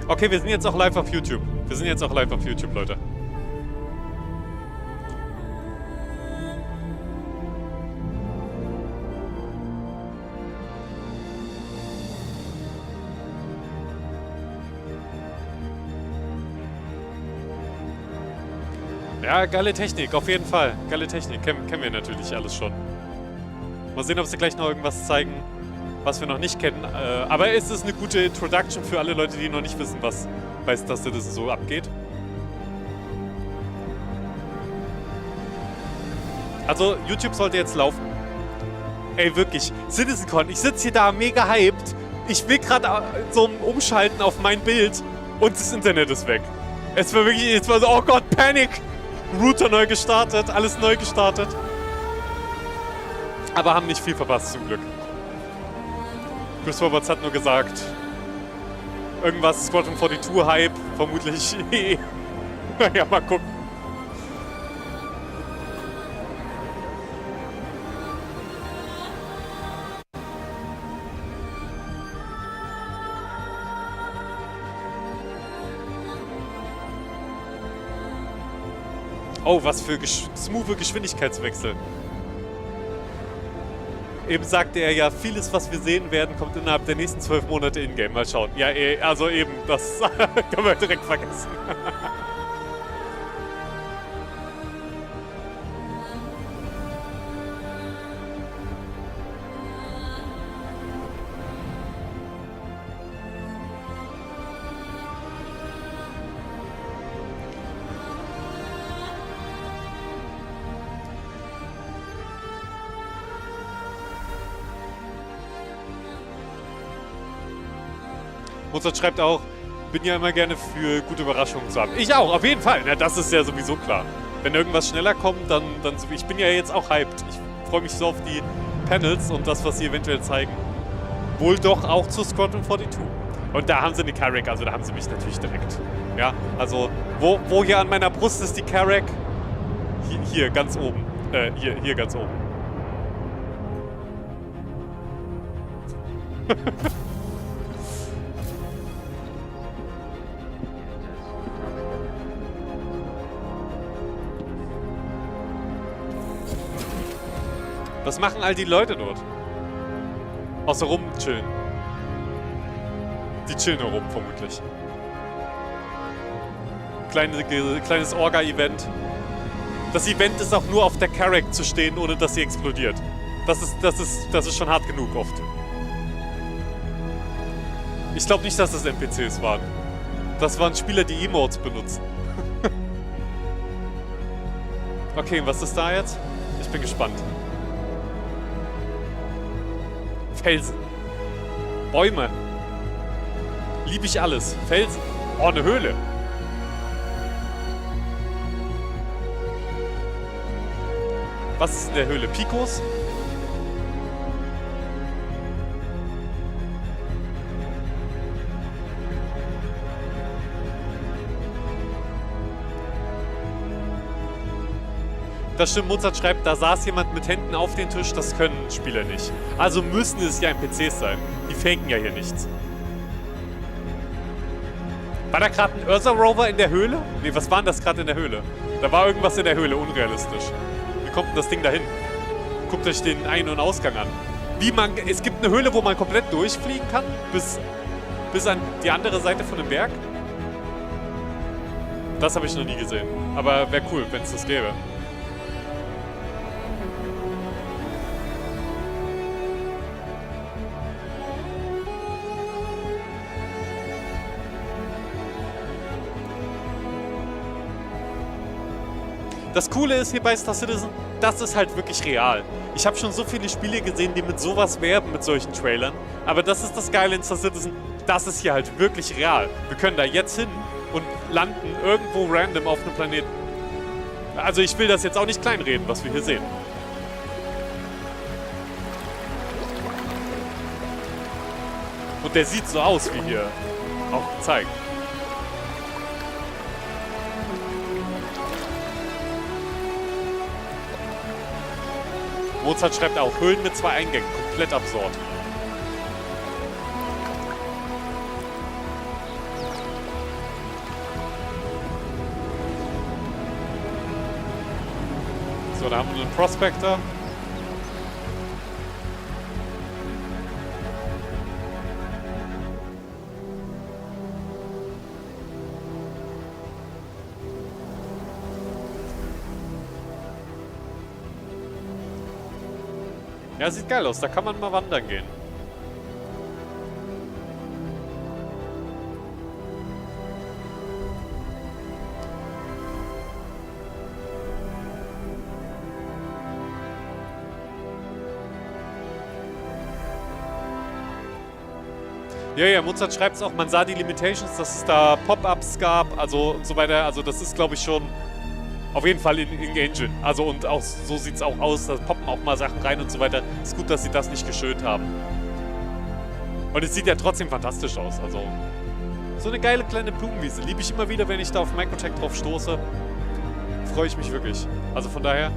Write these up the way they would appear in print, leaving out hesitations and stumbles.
Okay, wir sind jetzt auch live auf YouTube. Wir sind jetzt auch live auf YouTube, Leute. Ja, geile Technik, auf jeden Fall. Geile Technik, kennen wir natürlich alles schon. Mal sehen, ob sie gleich noch irgendwas zeigen, was wir noch nicht kennen. Aber es ist eine gute Introduction für alle Leute, die noch nicht wissen, was bei Starengine so abgeht. Also, YouTube sollte jetzt laufen. Ey, wirklich. CitizenCon, ich sitze hier da mega hyped. Ich will gerade so umschalten auf mein Bild und das Internet ist weg. Es war wirklich, es war so, oh Gott, Panik! Router neu gestartet, alles neu gestartet. Aber haben nicht viel verpasst, zum Glück. Chris Roberts hat nur gesagt, irgendwas Squadron 42 Hype, vermutlich. Naja, mal gucken. Oh, was für smooth Geschwindigkeitswechsel. Eben sagte er ja, vieles, was wir sehen werden, kommt innerhalb der nächsten 12 Monate in-game. Mal schauen. Ja, also eben, das können wir direkt vergessen. Mozart schreibt auch, bin ja immer gerne für gute Überraschungen zu haben. Ich auch, auf jeden Fall. Na, das ist ja sowieso klar. Wenn irgendwas schneller kommt, dann ich bin ja jetzt auch hyped. Ich freue mich so auf die Panels und das, was sie eventuell zeigen. Wohl doch auch zu Squadron 42. Und da haben sie eine Carrack, also da haben sie mich natürlich direkt. Ja, also, wo hier an meiner Brust ist die Carrack? Hier ganz oben. Hier ganz oben. Was machen all die Leute dort? Außer rumchillen. Die chillen nur rum, vermutlich. Kleines Orga-Event. Das Event ist auch nur auf der Carrack zu stehen, ohne dass sie explodiert. Das ist schon hart genug oft. Ich glaube nicht, dass das NPCs waren. Das waren Spieler, die Emotes benutzen. Okay, was ist da jetzt? Ich bin gespannt. Felsen. Bäume. Liebe ich alles. Felsen. Oh, eine Höhle. Was ist in der Höhle? Pikos? Das stimmt, Mozart schreibt, da saß jemand mit Händen auf den Tisch, das können Spieler nicht. Also müssen es ja NPCs sein. Die faken ja hier nichts. War da gerade ein Ursa-Rover in der Höhle? Ne, was war denn das gerade in der Höhle? Da war irgendwas in der Höhle, unrealistisch. Wie kommt denn das Ding dahin? Guckt euch den Ein- und Ausgang an. Es gibt eine Höhle, wo man komplett durchfliegen kann, bis an die andere Seite von dem Berg. Das habe ich noch nie gesehen. Aber wäre cool, wenn es das gäbe. Das Coole ist hier bei Star Citizen, das ist halt wirklich real. Ich habe schon so viele Spiele gesehen, die mit sowas werben, mit solchen Trailern. Aber das ist das Geile in Star Citizen, das ist hier halt wirklich real. Wir können da jetzt hin und landen irgendwo random auf einem Planeten. Also ich will das jetzt auch nicht kleinreden, was wir hier sehen. Und der sieht so aus, wie hier auch gezeigt. Mozart schreibt auch, Höhlen mit 2 Eingängen, komplett absurd. So, da haben wir einen Prospector. Ja, sieht geil aus. Da kann man mal wandern gehen. Ja, Mozart schreibt es auch, man sah die Limitations, dass es da Pop-Ups gab, also und so weiter. Also das ist, glaube ich, schon auf jeden Fall in Engine. Also und auch so sieht es auch aus, da poppen auch mal Sachen rein und so weiter. Ist gut, dass sie das nicht geschönt haben. Und es sieht ja trotzdem fantastisch aus. Also so eine geile kleine Blumenwiese. Liebe ich immer wieder, wenn ich da auf Microtech drauf stoße. Freue ich mich wirklich. Also von daher...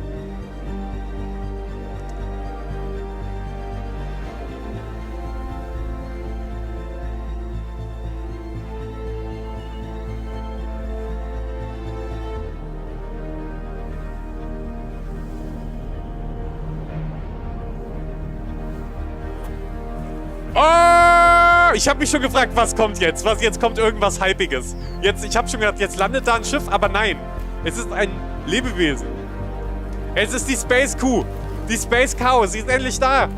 Oh, ich habe mich schon gefragt, was kommt jetzt? Jetzt kommt irgendwas Hypiges. Ich habe schon gedacht, jetzt landet da ein Schiff, aber nein. Es ist ein Lebewesen. Es ist die Space Kuh. Die Space Cow. Sie ist endlich da.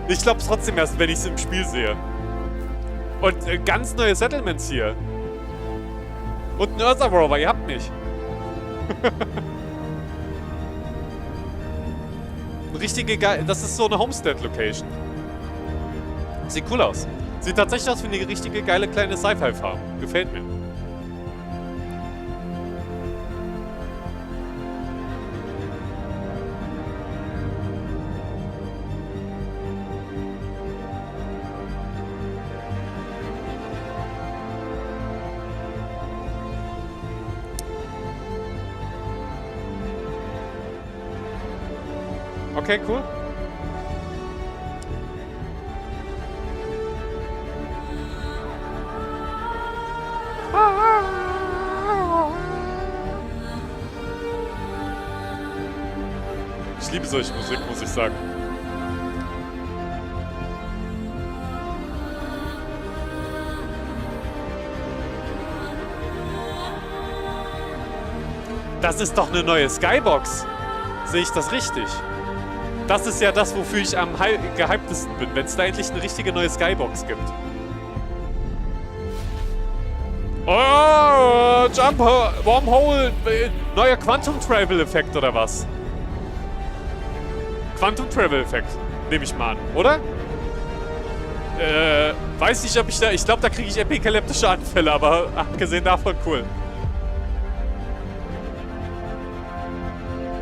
Ich glaube es trotzdem erst, wenn ich es im Spiel sehe. Und ganz neue Settlements hier. Und ein Earther Rover, ihr habt mich. Richtige geil. Das ist so eine Homestead-Location. Sieht cool aus. Sieht tatsächlich aus wie eine richtige geile kleine Sci-Fi-Farm. Gefällt mir. Okay, cool. Ich liebe solche Musik, muss ich sagen. Das ist doch eine neue Skybox. Sehe ich das richtig? Das ist ja das, wofür ich am gehyptesten bin, wenn es da endlich eine richtige neue Skybox gibt. Oh, Jumper, Wormhole, neuer Quantum Travel Effekt oder was? Quantum Travel Effekt, nehme ich mal an, oder? Weiß nicht, ob ich da... Ich glaube, da kriege ich epileptische Anfälle, aber abgesehen davon cool.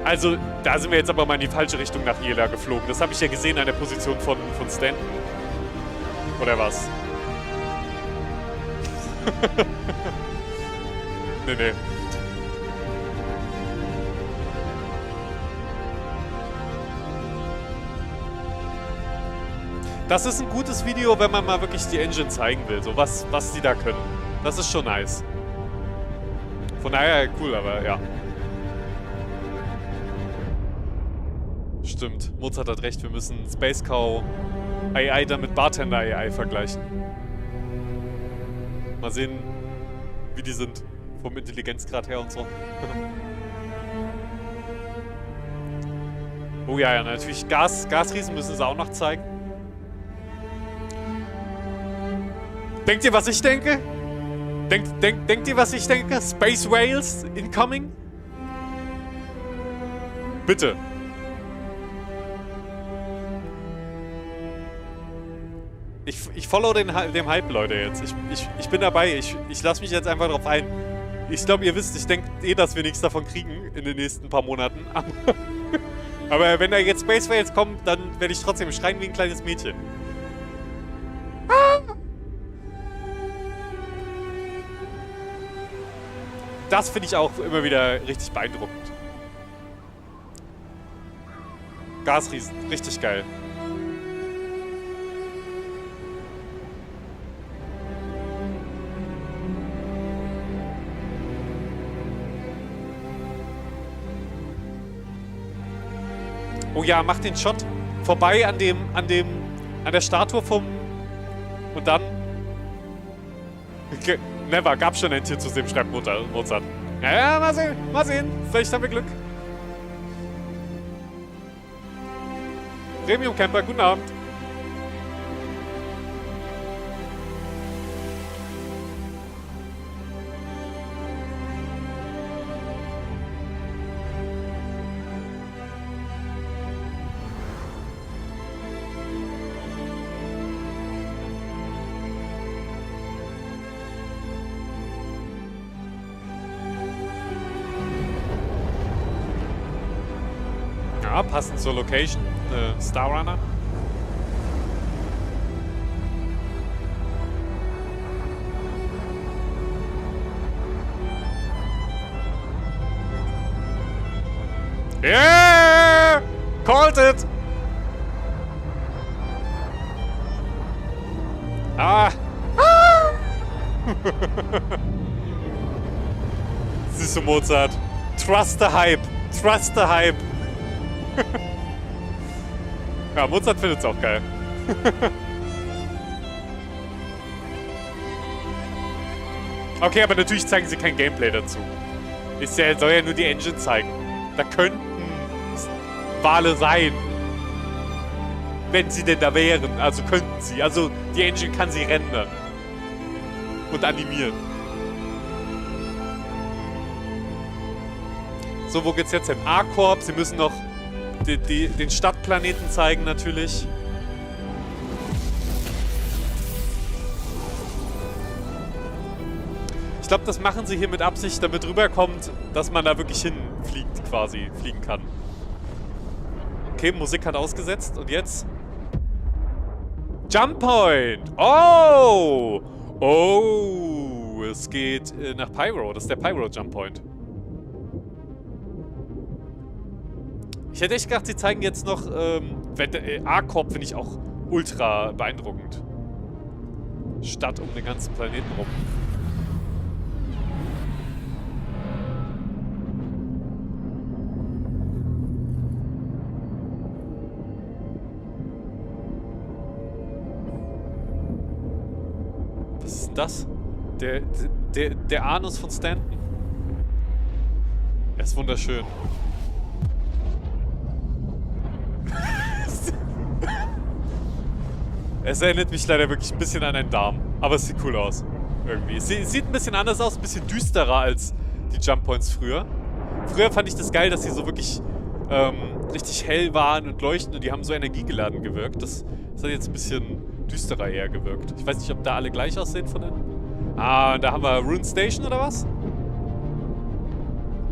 Also, da sind wir jetzt aber mal in die falsche Richtung nach Jela geflogen. Das habe ich ja gesehen an der Position von Stan. Oder was? Nee. Das ist ein gutes Video, wenn man mal wirklich die Engine zeigen will. So was die da können. Das ist schon nice. Von daher cool, aber ja. Stimmt, Mozart hat recht, wir müssen Space Cow AI dann mit Bartender AI vergleichen. Mal sehen, wie die sind. Vom Intelligenzgrad her und so. Oh ja, natürlich Gasriesen müssen sie auch noch zeigen. Denkt ihr, was ich denke? Denkt ihr, was ich denke? Space Whales incoming? Bitte. Ich follow dem Hype, Leute, jetzt. Ich bin dabei. Ich lasse mich jetzt einfach drauf ein. Ich glaube, ihr wisst, ich denke dass wir nichts davon kriegen in den nächsten paar Monaten. Aber wenn da jetzt Space Whales kommen, dann werde ich trotzdem schreien wie ein kleines Mädchen. Das finde ich auch immer wieder richtig beeindruckend. Gasriesen, richtig geil. Oh ja, mach den Shot vorbei an der Statue vom... Und dann... Never, gab schon ein Tier zu sehen, schreibt Mozart. Ja, mal sehen. Vielleicht haben wir Glück. Premium Camper, guten Abend. Ja, passend zur Location. Star Runner. Yeah! Called it! Ah! Siehst du, Mozart? Trust the hype! Trust the hype! Ja, Mozart findet's auch geil. Okay, aber natürlich zeigen sie kein Gameplay dazu. Soll ja nur die Engine zeigen. Da könnten Wale sein. Wenn sie denn da wären. Also könnten sie. Also die Engine kann sie rendern. Und animieren. So, wo geht's jetzt hin? A-Corp, sie müssen noch den Stadtplaneten zeigen natürlich. Ich glaube, das machen sie hier mit Absicht, damit rüberkommt, dass man da wirklich hinfliegt, quasi, fliegen kann. Okay, Musik hat ausgesetzt und jetzt? Jump Point! Oh! Oh! Es geht nach Pyro. Das ist der Pyro Jump Point. Ich hätte echt gedacht, sie zeigen jetzt noch, A-Corp finde ich auch ultra beeindruckend. Stadt um den ganzen Planeten rum. Was ist denn das? Der Anus von Stanton. Er ist wunderschön. Es erinnert mich leider wirklich ein bisschen an einen Darm. Aber es sieht cool aus. Irgendwie. Es sieht ein bisschen anders aus, ein bisschen düsterer als die Jump Points früher. Früher fand ich das geil, dass sie so wirklich richtig hell waren und leuchten und die haben so energiegeladen gewirkt. Das hat jetzt ein bisschen düsterer eher gewirkt. Ich weiß nicht, ob da alle gleich aussehen von denen. Ah, da haben wir Rune Station oder was?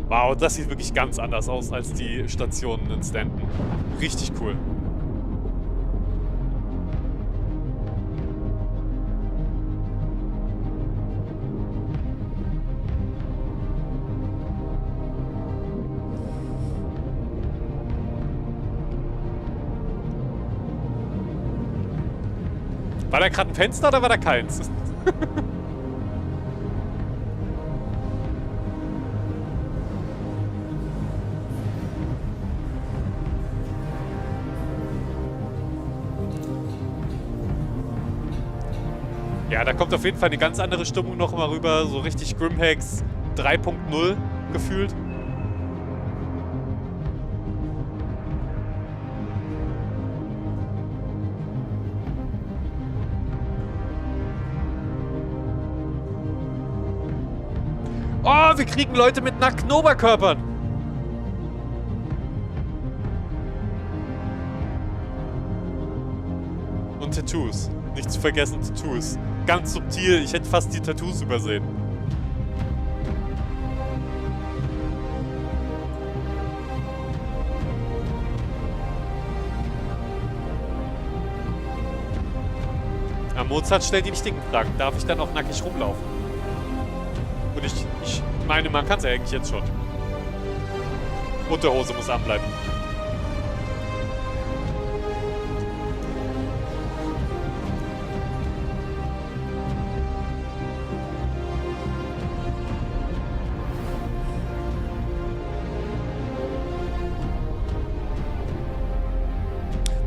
Wow, das sieht wirklich ganz anders aus als die Stationen in Stanton. Richtig cool. War da gerade ein Fenster oder war da keins? Ja, da kommt auf jeden Fall eine ganz andere Stimmung noch mal rüber. So richtig Grimhacks 3.0 gefühlt. Oh, wir kriegen Leute mit nackten Oberkörpern. Und Tattoos. Nicht zu vergessen Tattoos. Ganz subtil. Ich hätte fast die Tattoos übersehen. Ja, Mozart stellt die wichtigen Fragen. Darf ich dann auch nackig rumlaufen? Und ich meine, man kann es ja eigentlich jetzt schon. Unterhose muss anbleiben.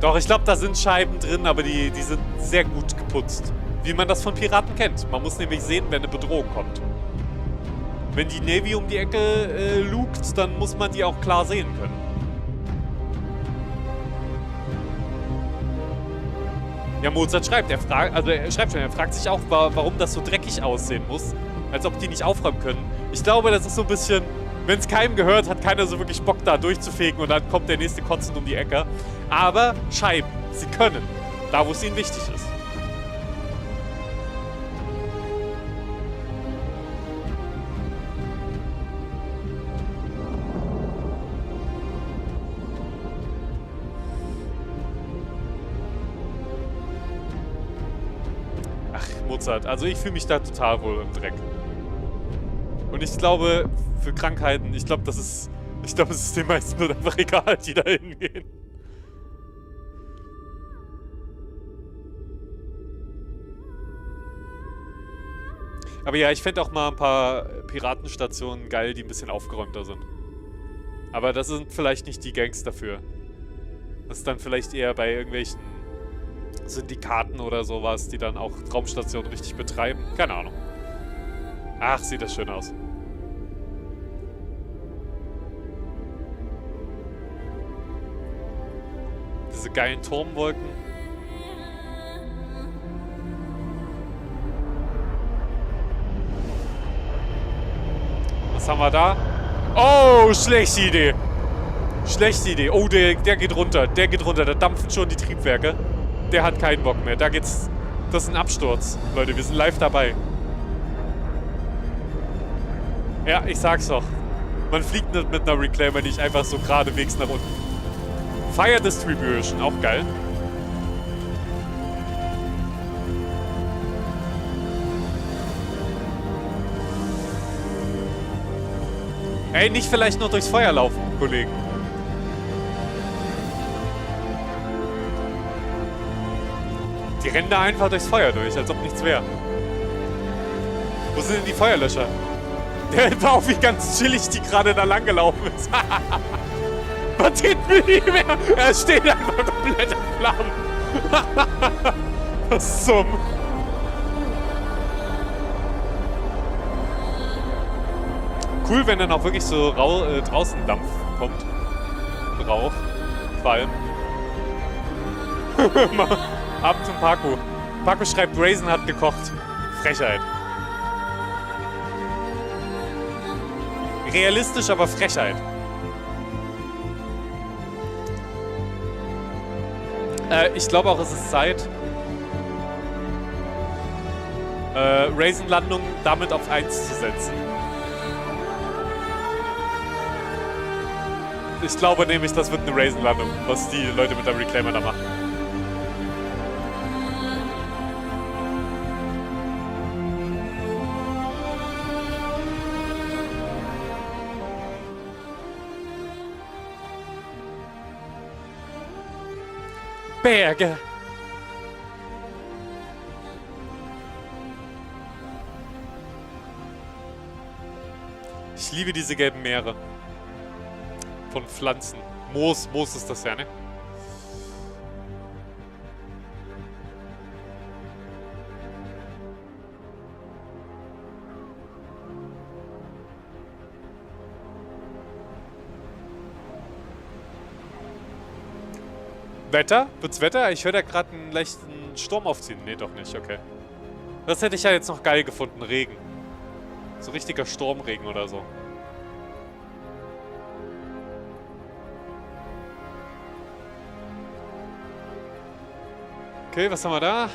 Doch, ich glaube, da sind Scheiben drin, aber die sind sehr gut geputzt. Wie man das von Piraten kennt. Man muss nämlich sehen, wenn eine Bedrohung kommt. Wenn die Navy um die Ecke lugt, dann muss man die auch klar sehen können. Ja, Mozart schreibt, er fragt sich auch, warum das so dreckig aussehen muss. Als ob die nicht aufräumen können. Ich glaube, das ist so ein bisschen, wenn es keinem gehört, hat keiner so wirklich Bock da durchzufegen und dann kommt der nächste kotzend um die Ecke. Aber Scheiben, sie können. Da, wo es ihnen wichtig ist. Mozart. Also ich fühle mich da total wohl im Dreck. Und ich glaube, für Krankheiten, ich glaube, es ist den meisten nur einfach egal, die da hingehen. Aber ja, ich fände auch mal ein paar Piratenstationen geil, die ein bisschen aufgeräumter sind. Aber das sind vielleicht nicht die Gangs dafür. Das ist dann vielleicht eher bei irgendwelchen Syndikaten oder sowas, die dann auch Raumstationen richtig betreiben. Keine Ahnung. Ach, sieht das schön aus. Diese geilen Turmwolken. Was haben wir da? Oh, schlechte Idee. Schlechte Idee. Oh, der geht runter. Der geht runter. Da dampfen schon die Triebwerke. Der hat keinen Bock mehr. Da geht's... Das ist ein Absturz. Leute, wir sind live dabei. Ja, ich sag's doch. Man fliegt nicht mit einer Reclaimer nicht einfach so geradewegs nach unten. Fire Distribution, auch geil. Ey, nicht vielleicht noch durchs Feuer laufen, Kollegen. Die rennen da einfach durchs Feuer durch, als ob nichts wäre. Wo sind denn die Feuerlöscher? Der war auch wie ganz chillig, die gerade da lang gelaufen ist. Man sieht mich nicht mehr. Er steht einfach komplett in Flammen. Was zum... Cool, wenn dann auch wirklich so draußen Dampf kommt. Rauch. Qualm. Ab zum Paco. Paco schreibt, Reysn hat gekocht. Frechheit. Realistisch, aber Frechheit. Ich glaube auch, es ist Zeit, Reysn-Landung damit auf 1 zu setzen. Ich glaube nämlich, das wird eine Reysn-Landung, was die Leute mit der Reclaimer da machen. Berge! Ich liebe diese gelben Meere. Von Pflanzen. Moos ist das ja, ne? Wetter? Wird's Wetter? Ich höre da gerade einen leichten Sturm aufziehen. Nee, doch nicht, okay. Das hätte ich ja jetzt noch geil gefunden, Regen. So richtiger Sturmregen oder so. Okay, was haben wir da?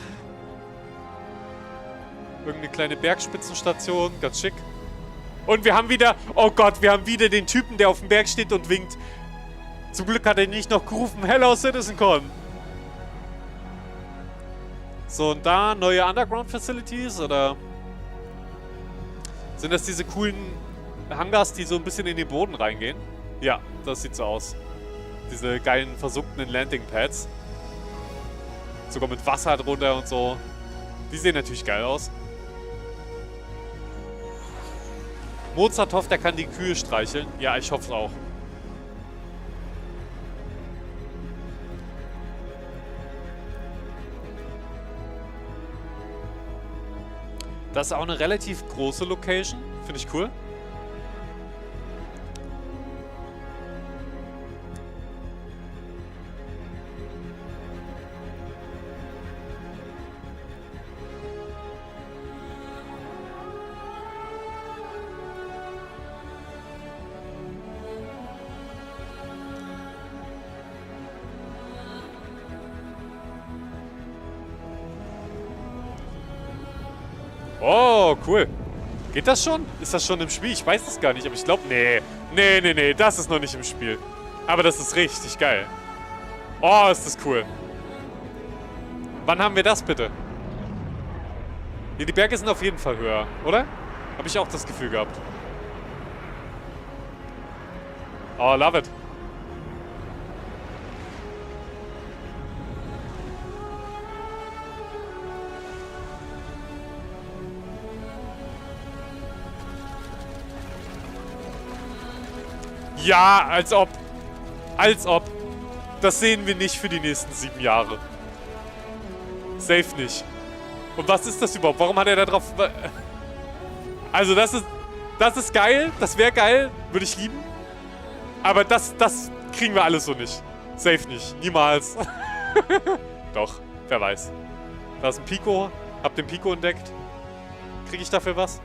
Irgendeine kleine Bergspitzenstation, ganz schick. Und wir haben wieder, oh Gott, wir haben wieder den Typen, der auf dem Berg steht und winkt. Zum Glück hat er nicht noch gerufen, hello CitizenCon. So, und da neue Underground Facilities, oder? Sind das diese coolen Hangars, die so ein bisschen in den Boden reingehen? Ja, das sieht so aus. Diese geilen, versunkenen Landing Pads. Sogar mit Wasser drunter und so. Die sehen natürlich geil aus. Mozart hofft, er kann die Kühe streicheln. Ja, ich hoffe es auch. Das ist auch eine relativ große Location. Finde ich cool. Oh, cool. Geht das schon? Ist das schon im Spiel? Ich weiß es gar nicht, aber ich glaube, nee. Nee, das ist noch nicht im Spiel. Aber das ist richtig geil. Oh, ist das cool. Wann haben wir das bitte? Nee, die Berge sind auf jeden Fall höher, oder? Habe ich auch das Gefühl gehabt. Oh, love it. Ja, als ob. Als ob. Das sehen wir nicht für die nächsten 7 Jahre. Safe nicht. Und was ist das überhaupt? Warum hat er da drauf... Also das ist geil. Das wäre geil. Würde ich lieben. Aber das kriegen wir alles so nicht. Safe nicht. Niemals. Doch. Wer weiß. Da ist ein Pico. Hab den Pico entdeckt. Kriege ich dafür was?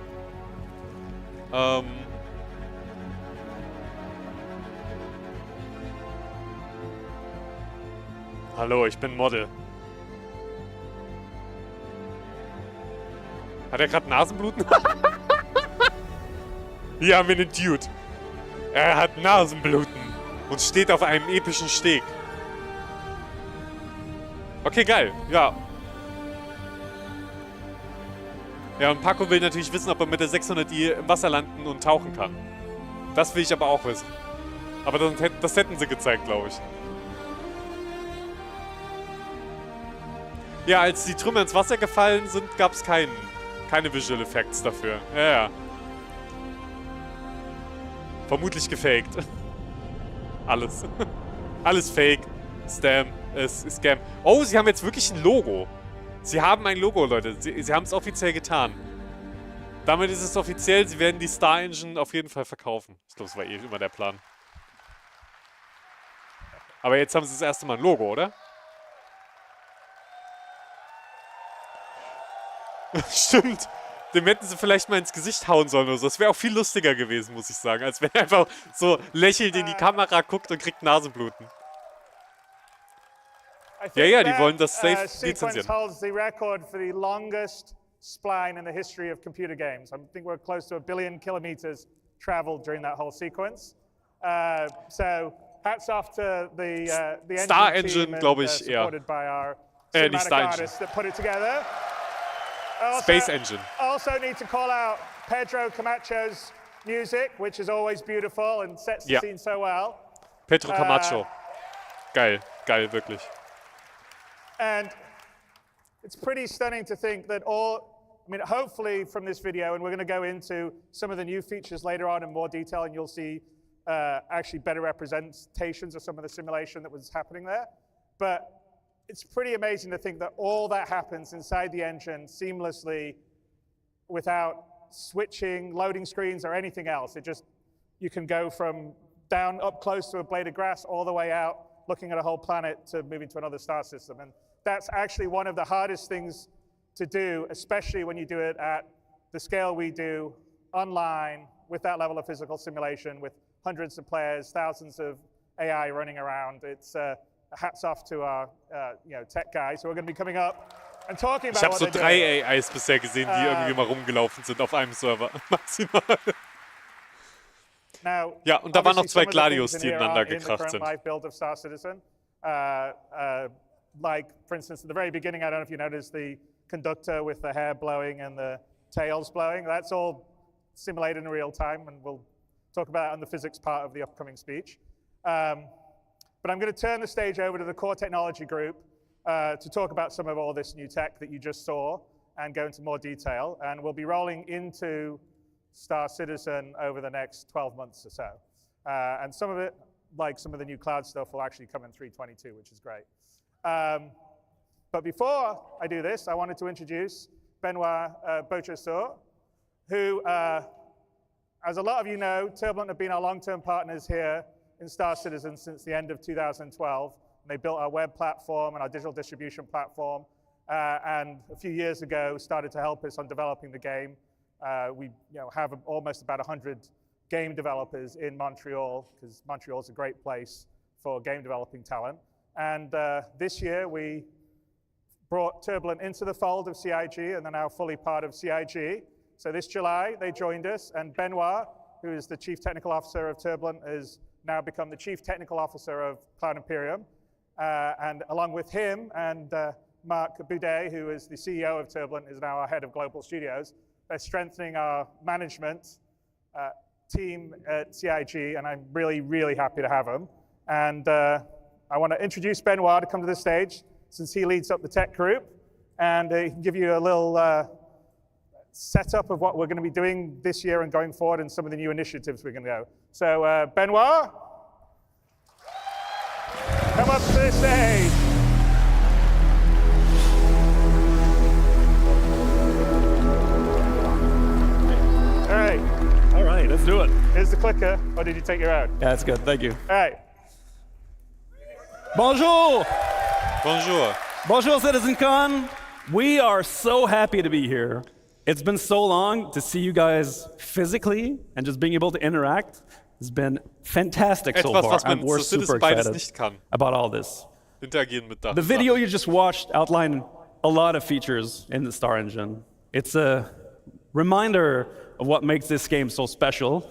Hallo, ich bin Model. Hat er gerade Nasenbluten? Hier haben wir einen Dude. Er hat Nasenbluten und steht auf einem epischen Steg. Okay, geil. Ja. Ja, und Paco will natürlich wissen, ob er mit der 600i im Wasser landen und tauchen kann. Das will ich aber auch wissen. Aber das hätten sie gezeigt, glaube ich. Ja, als die Trümmer ins Wasser gefallen sind, gab es keine Visual Effects dafür. Ja. Vermutlich gefaked. Alles. Alles fake. Scam. Oh, sie haben jetzt wirklich ein Logo. Sie haben ein Logo, Leute. Sie haben es offiziell getan. Damit ist es offiziell, sie werden die Starengine auf jeden Fall verkaufen. Ich glaube, das war eh immer der Plan. Aber jetzt haben sie das erste Mal ein Logo, oder? Stimmt. Dem hätten sie vielleicht mal ins Gesicht hauen sollen oder so. Das wäre auch viel lustiger gewesen, muss ich sagen. Als wenn er einfach so lächelnd in die Kamera guckt und kriegt Nasenbluten. Ja, die wollen das safe lizenzieren. Holds the record for the longest spline in the history of computer games. I think we're close to 1 billion kilometers traveled during that whole sequence. So hats off to the Starengine, glaube ich, supported by our nicht cinematic Starengine. artists that put it together. Space Engine. Also need to call out Pedro Camacho's music, which is always beautiful and sets the scene so well. Pedro Camacho. Geil, wirklich. And it's pretty stunning to think that hopefully from this video, and we're going to go into some of the new features later on in more detail, and you'll see actually better representations of some of the simulation that was happening there. But it's pretty amazing to think that all that happens inside the engine seamlessly without switching, loading screens, or anything else. You can go from down up close to a blade of grass all the way out, looking at a whole planet to moving to another star system. And that's actually one of the hardest things to do, especially when you do it at the scale we do online with that level of physical simulation, with hundreds of players, thousands of AI running around. It's hats off to our tech guys who are going to be coming up and talking about what they're doing. Ich habe so 3 AIs bisher gesehen, die irgendwie mal rumgelaufen sind auf einem Server. Maximal. Now, ja, und da waren noch 2 Gladios, die ineinander gekracht sind. Build of Star Citizen. Like, for instance, at the very beginning, I don't know if you noticed the conductor with the hair blowing and the tails blowing. That's all simulated in real time, and we'll talk about it on the physics part of the upcoming speech. But I'm going to turn the stage over to the core technology group to talk about some of all this new tech that you just saw and go into more detail. And we'll be rolling into Star Citizen over the next 12 months or so. And some of it, like some of the new cloud stuff, will actually come in 3.22, which is great. But before I do this, I wanted to introduce Benoit Beauchesseau, who, as a lot of you know, Turbulent have been our long-term partners here in Star Citizen since the end of 2012. And they built our web platform and our digital distribution platform, and a few years ago started to help us on developing the game. We have almost about 100 game developers in Montreal, because Montreal is a great place for game developing talent. And this year we brought Turbulent into the fold of CIG, and they're now fully part of CIG. So this July they joined us, and Benoit, who is the Chief Technical Officer of Turbulent, has now become the Chief Technical Officer of Cloud Imperium. And along with him and Marc Boudet, who is the CEO of Turbulent, is now our head of global studios. They're strengthening our management team at CIG, and I'm really, really happy to have them. And I want to introduce Benoit to come to the stage, since he leads up the tech group, and he can give you a little setup of what we're going to be doing this year and going forward, and some of the new initiatives we're going to go. So Benoit, come up to the stage. All right, let's do it. Here's the clicker, or did you take your own? Yeah, that's good, thank you. All right. Bonjour! Bonjour. Bonjour, CitizenCon. We are so happy to be here. It's been so long to see you guys physically and just being able to interact. It's been fantastic so Etwas, far. was man We're zu super Citizen beides excited nicht kann. about all this. Interagieren mit The video you just watched outlined a lot of features in the Starengine. It's a reminder of what makes this game so special.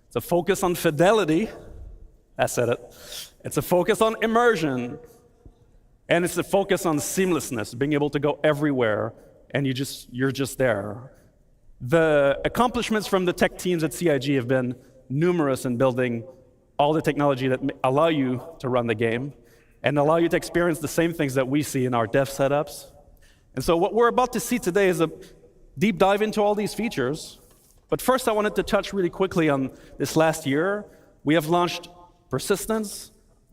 It's a focus on fidelity. I said it. It's a focus on immersion. And it's a focus on seamlessness, being able to go everywhere, and you're just there. The accomplishments from the tech teams at CIG have been numerous in building all the technology that allow you to run the game and allow you to experience the same things that we see in our dev setups. And so what we're about to see today is a deep dive into all these features. But first, I wanted to touch really quickly on this last year. We have launched persistence,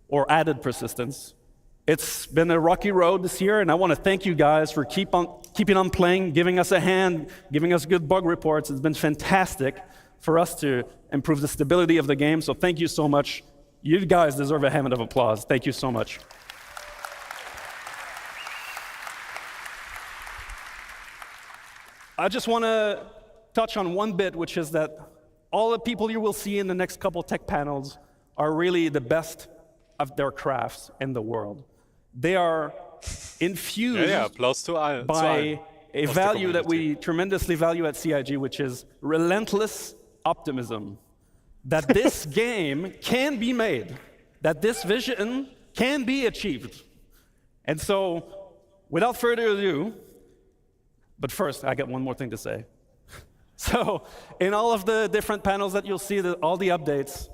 or added persistence. It's been a rocky road this year, and I want to thank you guys for keeping on playing, giving us a hand, giving us good bug reports. It's been fantastic for us to improve the stability of the game, so thank you so much. You guys deserve a hand of applause. Thank you so much. I just want to touch on one bit, which is that all the people you will see in the next couple tech panels are really the best of their crafts in the world. They are infused by a value that we tremendously value at CIG, which is relentless optimism. That this game can be made, that this vision can be achieved. And so, without further ado, but first, I got one more thing to say. So, in all of the different panels that you'll see, all the updates,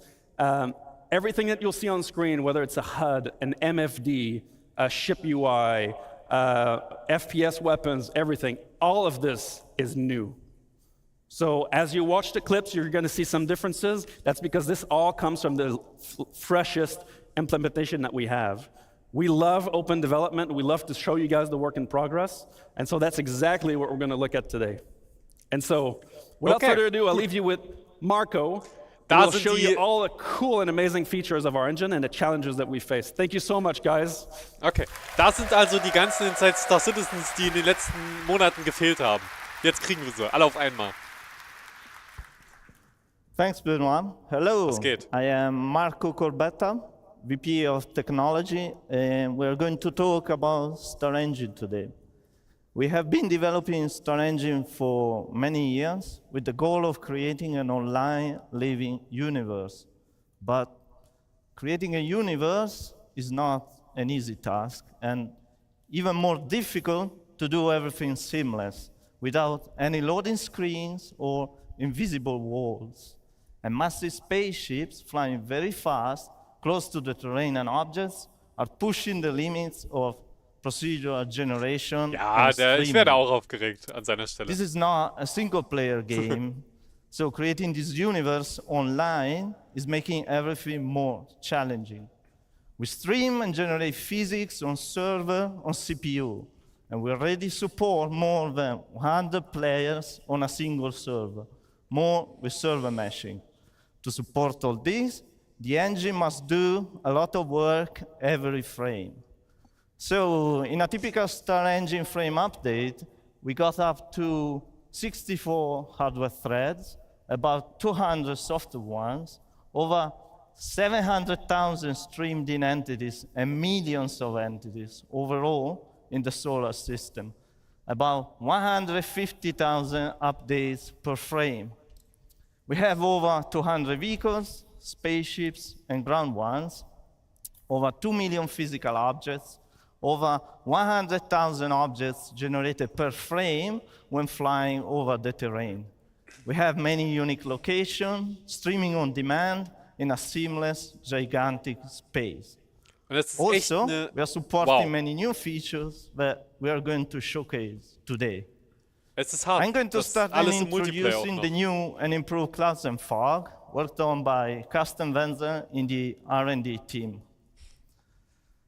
everything that you'll see on screen, whether it's a HUD, an MFD, a ship UI, FPS weapons, everything, all of this is new. So as you watch the clips, you're going to see some differences. That's because this all comes from the freshest implementation that we have. We love open development. We love to show you guys the work in progress. And so that's exactly what we're going to look at today. And so without further ado, I'll leave you with Marco. We'll show you all the cool and amazing features of our engine and the challenges that we face. Thank you so much, guys. Okay, das sind also die ganzen Inside Star Citizens, die in den letzten Monaten gefehlt haben. Jetzt kriegen wir sie, alle auf einmal. Thanks, Benoit. Hello. Was geht? I am Marco Corbetta, VP of Technology, and we're going to talk about Starengine today. We have been developing Starengine for many years with the goal of creating an online living universe. But creating a universe is not an easy task, and even more difficult to do everything seamless without any loading screens or invisible walls. And massive spaceships flying very fast, close to the terrain and objects, are pushing the limits of procedural generation. Ja, ich werde auch aufgeregt an seiner Stelle. This is not a single-player game, so creating this universe online is making everything more challenging. We stream and generate physics on server, on CPU, And we already support more than 100 players on a single server, more with server meshing. To support all this, the engine must do a lot of work every frame. So in a typical Starengine frame update, we got up to 64 hardware threads, about 200 software ones, over 700,000 streamed in entities and millions of entities overall in the solar system, about 150,000 updates per frame. We have over 200 vehicles, spaceships, and ground ones, over 2 million physical objects, over 100,000 objects generated per frame when flying over the terrain. We have many unique locations, streaming on demand in a seamless, gigantic space. Also, we are supporting many new features that we are going to showcase today. I'm going to start introducing the new and improved clouds and fog, worked on by custom vendor in the R&D team.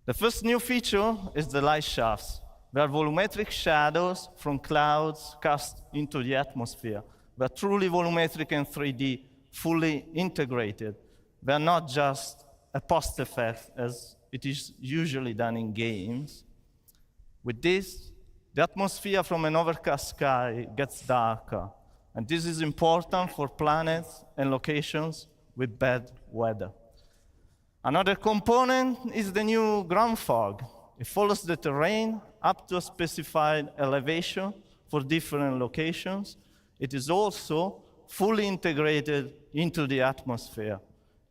The first new feature is the light shafts. They are volumetric shadows from clouds cast into the atmosphere. They are truly volumetric and 3D, fully integrated. They are not just a post effect, as it is usually done in games. With this, the atmosphere from an overcast sky gets darker, and this is important for planets and locations with bad weather. Another component is the new ground fog. It follows the terrain up to a specified elevation for different locations. It is also fully integrated into the atmosphere.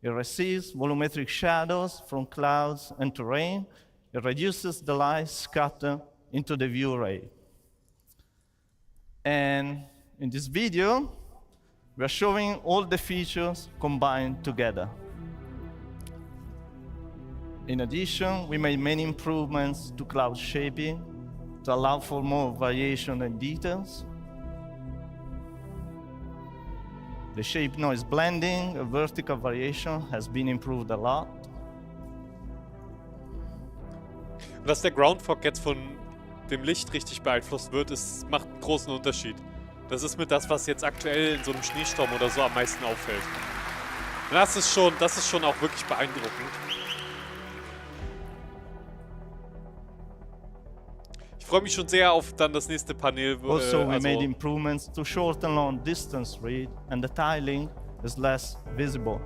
It receives volumetric shadows from clouds and terrain. It reduces the light scatter into the view ray. And in this video, we are showing all the features combined together. In addition, we made many improvements to cloud shaping to allow for more variation and details. The shape noise blending, vertical variation has been improved a lot. Dass der Ground Fog jetzt von dem Licht richtig beeinflusst wird, macht einen großen Unterschied. Das ist mit das, was jetzt aktuell in so einem Schneesturm oder so am meisten auffällt. Und das ist schon auch wirklich beeindruckend. Ich freue mich schon sehr auf dann das nächste Panel. Also, we made improvements to shorten long distance read, and the tiling is less visible.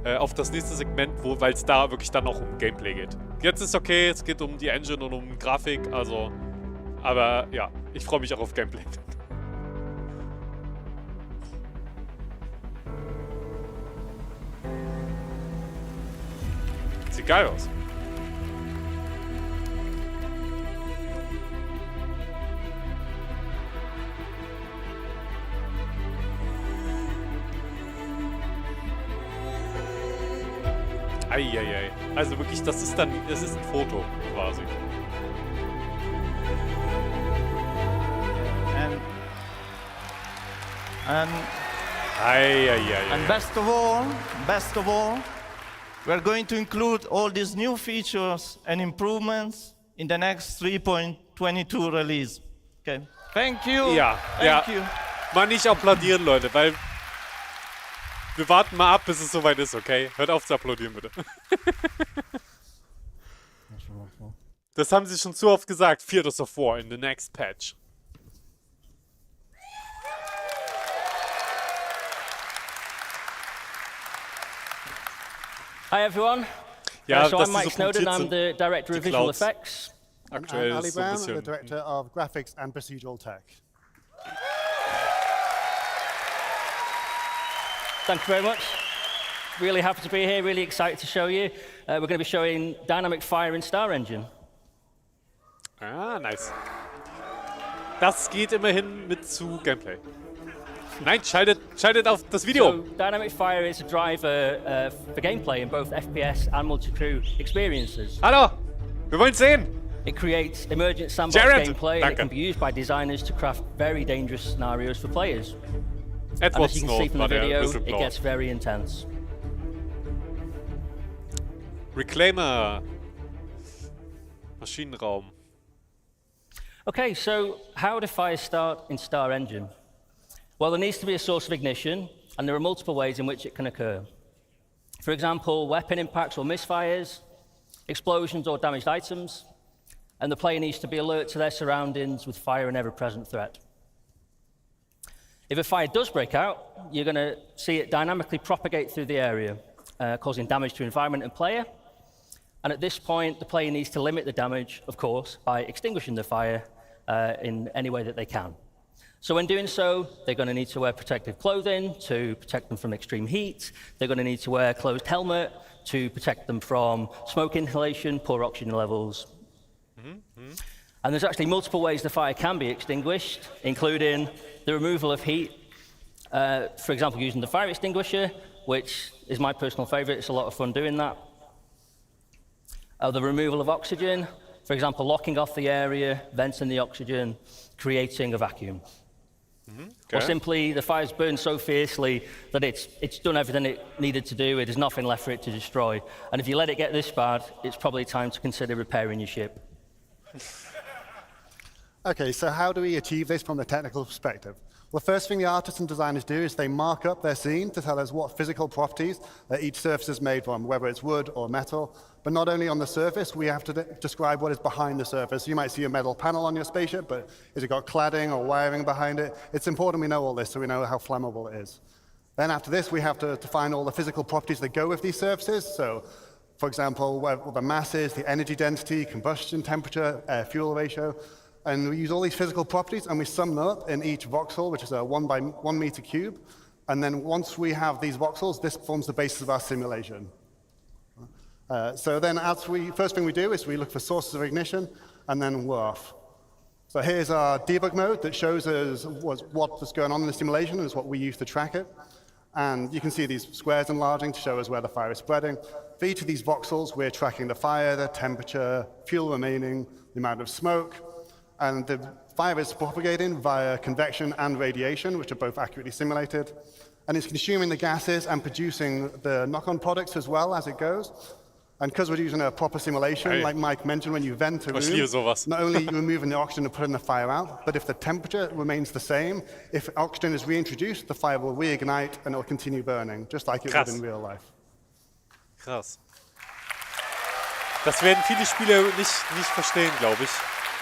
Auf das nächste Segment, weil es da wirklich dann noch um Gameplay geht. Jetzt ist okay, es geht um die Engine und um Grafik, also. Aber ja, ich freue mich auch auf Gameplay. Sieht geil aus. Eieiei. Also wirklich, das ist ein Foto quasi. And best of all, we are going to include all these new features and improvements in the next 3.22 release. Okay. Thank you. Ja, Thank you. Mal nicht applaudieren, Leute, weil wir warten mal ab, bis es soweit ist, okay? Hört auf zu applaudieren, bitte. Das haben sie schon zu oft gesagt. Theaters of War in the next patch. Hi everyone. Ja, so I'm Mike Snowden, I'm the Director of Visual Effects. Aktuell I'm Ali ist so ein Brown, bisschen. the Director of Graphics and Procedural Tech. Thank you very much. Really happy to be here, really excited to show you. We're going to be showing dynamic fire in Starengine. Ah, nice. Das geht immerhin mit zu Gameplay. Nein, schaltet auf das Video. So, dynamic fire is a driver for gameplay in both FPS and multi-crew experiences. Hallo, wir wollen sehen. It creates emergent sandbox gameplay and it can be used by designers to craft very dangerous scenarios for players. And as you can see from the video, it gets very intense. Reclaimer. Maschinenraum. Okay, so how do fires start in Starengine? Well, there needs to be a source of ignition, and there are multiple ways in which it can occur. For example, weapon impacts or misfires, explosions or damaged items, and the player needs to be alert to their surroundings with fire an ever-present threat. If a fire does break out, you're going to see it dynamically propagate through the area, causing damage to environment and player. And at this point, the player needs to limit the damage, of course, by extinguishing the fire in any way that they can. So when doing so, they're going to need to wear protective clothing to protect them from extreme heat. They're going to need to wear a closed helmet to protect them from smoke inhalation, poor oxygen levels. And there's actually multiple ways the fire can be extinguished, including the removal of heat, for example, using the fire extinguisher, which is my personal favorite. It's a lot of fun doing that. The removal of oxygen, for example, locking off the area, venting the oxygen, creating a vacuum. Or simply, the fire's burned so fiercely that it's done everything it needed to do. There's nothing left for it to destroy. And if you let it get this bad, it's probably time to consider repairing your ship. Okay, so how do we achieve this from the technical perspective? Well, the first thing the artists and designers do is they mark up their scene to tell us what physical properties that each surface is made from, whether it's wood or metal. But not only on the surface, we have to describe what is behind the surface. You might see a metal panel on your spaceship, but has it got cladding or wiring behind it? It's important we know all this so we know how flammable it is. Then after this, we have to define all the physical properties that go with these surfaces. So, for example, what the mass is, the energy density, combustion temperature, air-fuel ratio. And we use all these physical properties and we sum them up in each voxel, which is a 1 by 1 meter cube. And then once we have these voxels, this forms the basis of our simulation. So then first thing we do is we look for sources of ignition and then we're off. So here's our debug mode that shows us what's going on in the simulation and is what we use to track it. And you can see these squares enlarging to show us where the fire is spreading. For each of these voxels, we're tracking the fire, the temperature, fuel remaining, the amount of smoke. And the fire is propagating via convection and radiation, which are both accurately simulated. And it's consuming the gases and producing the knock-on products as well as it goes. And because we're using a proper simulation, like Mike mentioned, when you vent a room, not only are you removing the oxygen and putting the fire out, but if the temperature remains the same, if oxygen is reintroduced, the fire will reignite and it will continue burning, just like it would in real life. Krass. Das werden viele Spieler nicht verstehen, glaube ich.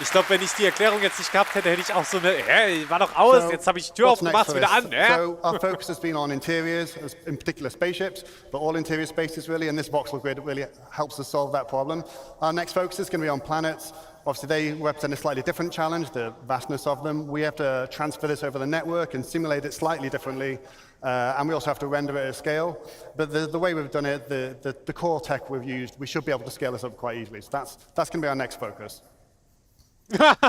Ich glaube, wenn ich die Erklärung jetzt nicht gehabt hätte, hätte ich auch so eine, war doch aus, jetzt habe ich die Tür aufgemacht, wieder an. So our focus has been on interiors, in particular spaceships, but all interior spaces really, and this voxel grid really helps us solve that problem. Our next focus is going to be on planets. Obviously, they represent a slightly different challenge, the vastness of them. We have to transfer this over the network and simulate it slightly differently, and we also have to render it at scale. But the way we've done it, the core tech we've used, we should be able to scale this up quite easily. So that's going to be our next focus.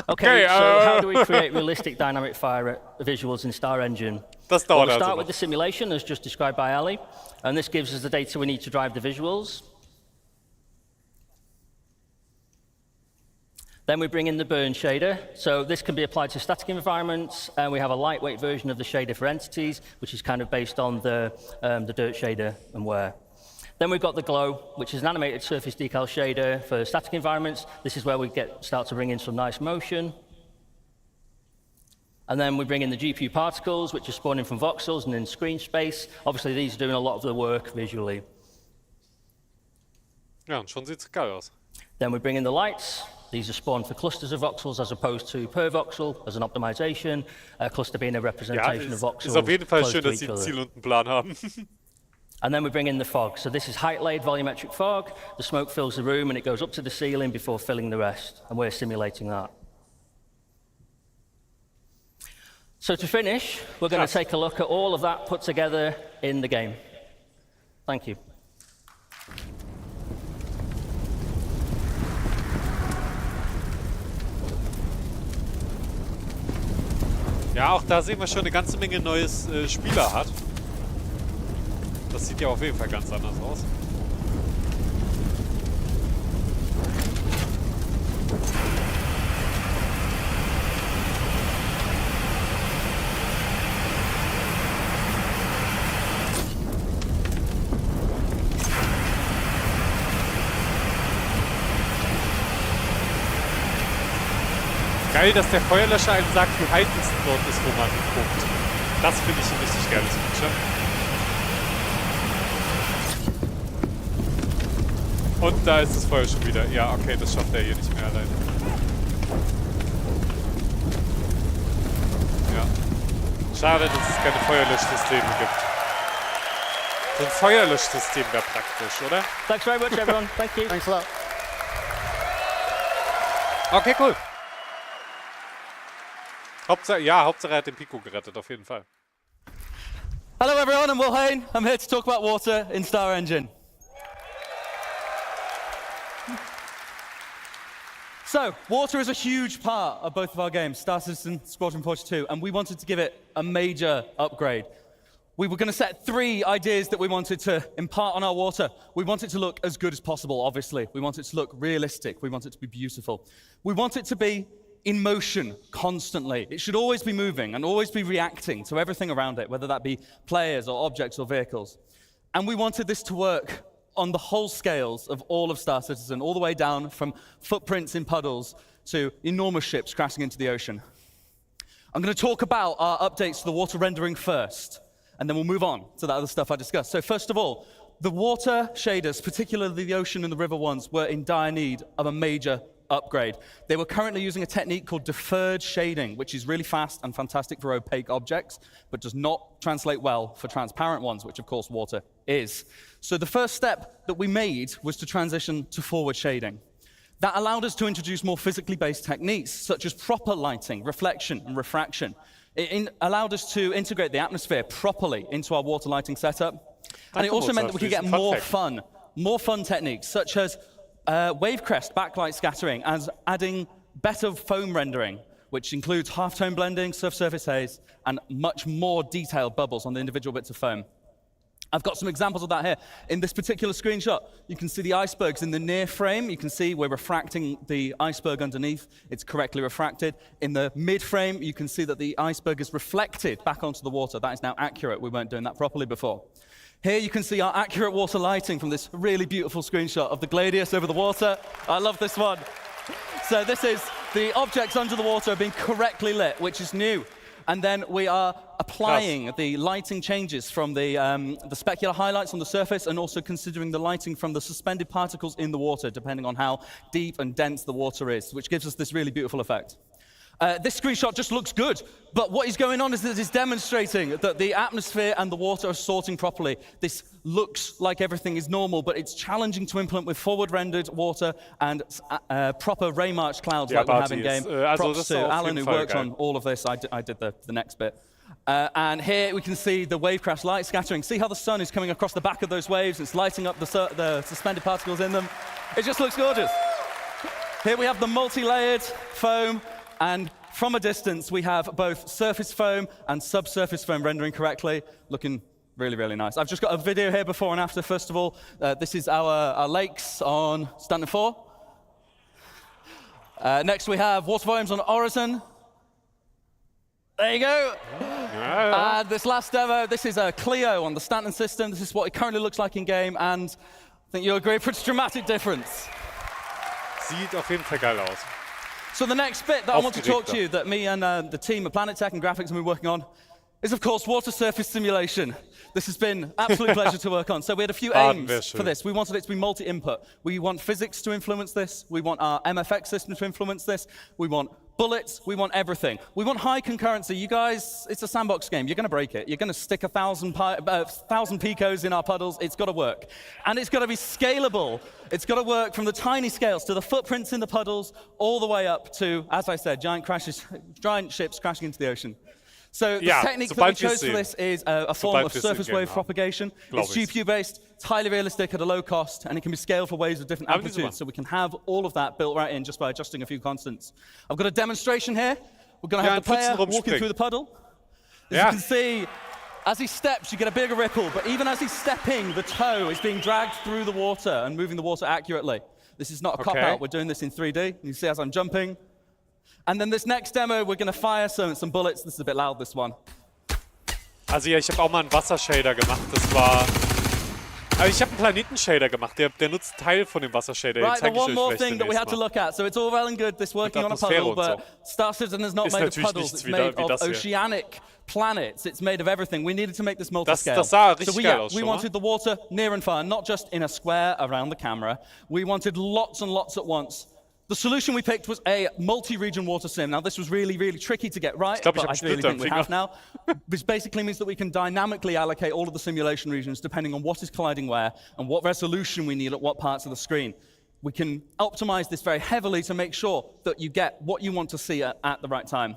Okay, so how do we create realistic dynamic fire visuals in Starengine? We'll start with the simulation, as just described by Ali, and this gives us the data we need to drive the visuals. Then we bring in the burn shader. So this can be applied to static environments, and we have a lightweight version of the shader for entities, which is kind of based on the dirt shader and wear. Then we've got the glow, which is an animated surface decal shader for static environments. This is where we start to bring in some nice motion. And then we bring in the GPU particles, which are spawning from voxels and in screen space. Obviously, these are doing a lot of the work visually. Ja, und schon sieht's geil aus. Then we bring in the lights. These are spawned for clusters of voxels as opposed to per voxel as an optimization. A cluster being a representation of voxels. Ist auf jeden Fall schön, dass sie ein Ziel und einen Plan haben. And then we bring in the fog. So this is height-laid volumetric fog. The smoke fills the room and it goes up to the ceiling before filling the rest. And we're simulating that. So to finish, we're going to take a look at all of that put together in the game. Thank you. Ja, auch da sehen wir schon eine ganze Menge neues Spielerart. Das sieht ja auf jeden Fall ganz anders aus. geil, dass der Feuerlöscher einem sagt, wie heiß es dort ist, wo man guckt. Das finde ich ein richtig geiles Feature. Und da ist das Feuer schon wieder. Ja, okay, das schafft er hier nicht mehr alleine. Ja. Schade, dass es keine Feuerlöschsysteme gibt. So ein Feuerlöschsystem wäre praktisch, oder? Thanks very much, everyone. Thank you. Thanks a lot. Okay, cool. Hauptsache er hat den Pico gerettet, auf jeden Fall. Hello everyone, I'm Will Hain. I'm here to talk about water in Starengine. So, water is a huge part of both of our games, Star Citizen, Squadron 42, and we wanted to give it a major upgrade. We were going to set 3 ideas that we wanted to impart on our water. We want it to look as good as possible, obviously. We want it to look realistic. We want it to be beautiful. We want it to be in motion constantly. It should always be moving and always be reacting to everything around it, whether that be players or objects or vehicles. And we wanted this to work on the whole scales of all of Star Citizen, all the way down from footprints in puddles to enormous ships crashing into the ocean. I'm going to talk about our updates to the water rendering first, and then we'll move on to that other stuff I discussed. So first of all, the water shaders, particularly the ocean and the river ones, were in dire need of a major upgrade. They were currently using a technique called deferred shading, which is really fast and fantastic for opaque objects, but does not translate well for transparent ones, which of course water is. So the first step that we made was to transition to forward shading. That allowed us to introduce more physically based techniques, such as proper lighting, reflection, and refraction. It allowed us to integrate the atmosphere properly into our water lighting setup. And it also meant that we could get more fun techniques, such as wave crest backlight scattering, and adding better foam rendering, which includes halftone blending, surface haze, and much more detailed bubbles on the individual bits of foam. I've got some examples of that here. In this particular screenshot, you can see the icebergs in the near frame. You can see we're refracting the iceberg underneath. It's correctly refracted. In the mid frame, you can see that the iceberg is reflected back onto the water. That is now accurate. We weren't doing that properly before. Here you can see our accurate water lighting from this really beautiful screenshot of the Gladius over the water. I love this one. So this is the objects under the water being correctly lit, which is new. And then we are applying the lighting changes from the specular highlights on the surface, and also considering the lighting from the suspended particles in the water, depending on how deep and dense the water is, which gives us this really beautiful effect. This screenshot just looks good, but what is going on is that it is demonstrating that the atmosphere and the water are sorting properly. This looks like everything is normal, but it's challenging to implement with forward-rendered water and proper ray-marched clouds like we have in-game. Props to Alan, who worked on all of this. I did the next bit. And here we can see the wave crash light scattering. See how the sun is coming across the back of those waves. It's lighting up the suspended particles in them. It just looks gorgeous. Here we have the multi-layered foam. And from a distance, we have both surface foam and subsurface foam rendering correctly, looking really, really nice. I've just got a video here before and after. First of all, this is our lakes on Stanton 4. Next, we have water volumes on Reysn. There you go. And this last demo, this is a Clio on the Stanton system. This is what it currently looks like in game, and I think you'll agree, pretty dramatic difference. Sieht auf jeden Fall geil aus. So the next bit that I want to talk to you, that me and the team at Planet Tech and Graphics have been working on, is of course water surface simulation. This has been an absolute pleasure to work on. So we had a few aims for this. We wanted it to be multi-input. We want physics to influence this. We want our MFX system to influence this. We want bullets. We want everything. We want high concurrency. You guys, it's a sandbox game. You're going to break it. You're going to stick 1,000 picos in our puddles. It's got to work. And it's got to be scalable. It's got to work from the tiny scales to the footprints in the puddles, all the way up to, as I said, giant ships crashing into the ocean. So the technique that we chose for this is a form of surface wave propagation. It's GPU-based, it's highly realistic at a low cost, and it can be scaled for waves of different amplitudes. So we can have all of that built right in just by adjusting a few constants. I've got a demonstration here. We're going to have the player walking through the puddle. As you can see, as he steps, you get a bigger ripple. But even as he's stepping, the toe is being dragged through the water and moving the water accurately. This is not a cop-out. We're doing this in 3D. You see as I'm jumping. And then this next demo, we're going to fire some bullets. This is a bit loud, this one. Also ja, ich habe auch mal einen Wassershader gemacht. Das war Aber ich habe einen Planetenshader gemacht, der nutzt einen Teil von dem Wassershader. Den Right, the zeige ich one euch more vielleicht thing that we had to demnächst look at. So it's all well and good, this working on a Atmosphäre puddle, und but Star Citizen is not Ist made of natürlich puddles. nichts It's made wie of das hier. oceanic planets. It's made of everything. We needed to make this multi-scale. Das sah richtig so geil aus we schon mal. wanted the water near and far, not just in a square around the camera. We wanted lots and lots at once. The solution we picked was a multi-region water sim. Now, this was really, really tricky to get right, glaub, ich but hab I really Splitter think we im have Finger. now. This basically means that we can dynamically allocate all of the simulation regions depending on what is colliding where and what resolution we need at what parts of the screen. We can optimize this very heavily to make sure that you get what you want to see at the right time.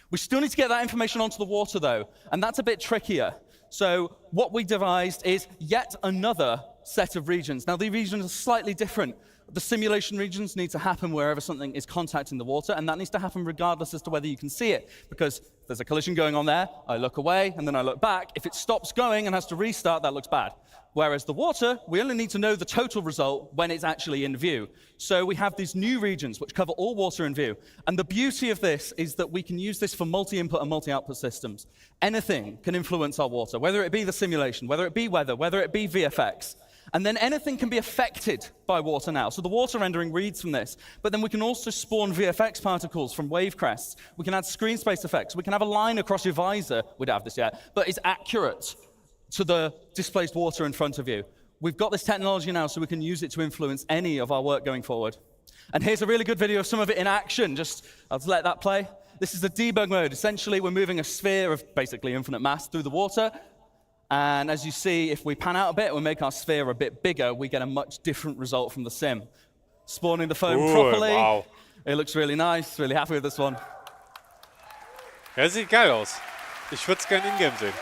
We still need to get that information onto the water, though, and that's a bit trickier. So what we devised is yet another set of regions. Now, the regions are slightly different. The simulation regions need to happen wherever something is contacting the water, and that needs to happen regardless as to whether you can see it, because if there's a collision going on there, I look away, and then I look back. If it stops going and has to restart, that looks bad. Whereas the water, we only need to know the total result when it's actually in view. So we have these new regions which cover all water in view. And the beauty of this is that we can use this for multi-input and multi-output systems. Anything can influence our water, whether it be the simulation, whether it be weather, whether it be VFX. And then anything can be affected by water now. So the water rendering reads from this, but then we can also spawn VFX particles from wave crests. We can add screen space effects. We can have a line across your visor. We don't have this yet, but it's accurate to the displaced water in front of you. We've got this technology now, so we can use it to influence any of our work going forward. And here's a really good video of some of it in action. I'll just let that play. This is the debug mode. Essentially, we're moving a sphere of basically infinite mass through the water. And as you see, if we pan out a bit, we make our sphere a bit bigger, we get a much different result from the sim. Spawning the foam properly. Wow. It looks really nice. Really happy with this one. Ja, sieht geil aus. Ich würde es gerne in-game sehen.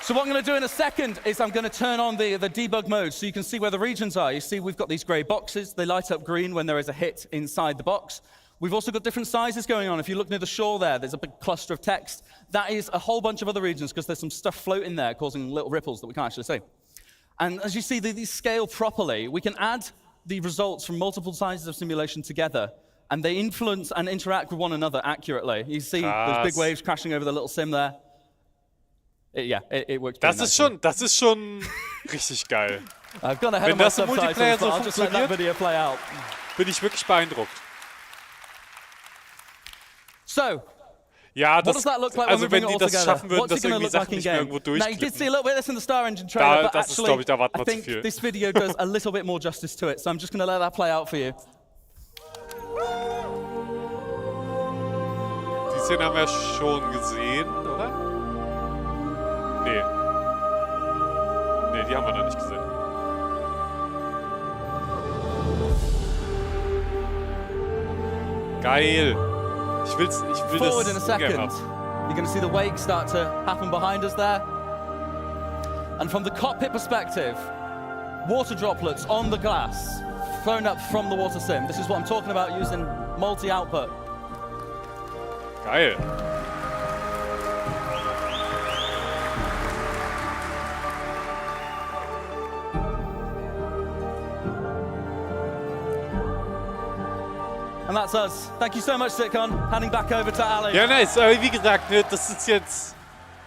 So what I'm going to do in a second is I'm going to turn on the debug mode so you can see where the regions are. You see we've got these gray boxes. They light up green when there is a hit inside the box. We've also got different sizes going on. If you look near the shore there's a big cluster of text. That is a whole bunch of other regions because there's some stuff floating there causing little ripples that we can't actually see. And as you see, these scale properly. We can add the results from multiple sizes of simulation together, and they influence and interact with one another accurately. You see those big waves crashing over the little sim there. It works pretty nicely. Das ist schon richtig geil. I've gone ahead of my subtitles, but I'll just let that video play out. Bin ich wirklich beeindruckt. So, Ja, what does that look like when we bring it all das together? schaffen würden, What's it dass going to irgendwie look like Sachen in nicht mehr game? irgendwo Now, you did see a durchklippen. little bit of this in the Starengine trailer, but das ist, actually, glaube ich, da warten I wir zu think viel. this video does a little bit more justice to it. So I'm just going to let that play out for you. Die Szene haben wir schon gesehen, oder? Nee. Nee, die haben wir noch nicht gesehen. Geil. Ich will Forward in a das second. in-game haben. You're going to see the wake start to happen behind us there. And from the cockpit perspective, water droplets on the glass thrown up from the water sim. This is what I'm talking about using multi-output. Geil. And that's us. Thank you so much, CitizenCon. Handing back over to Ali. Ja, nice. Aber wie gesagt, ne, das ist jetzt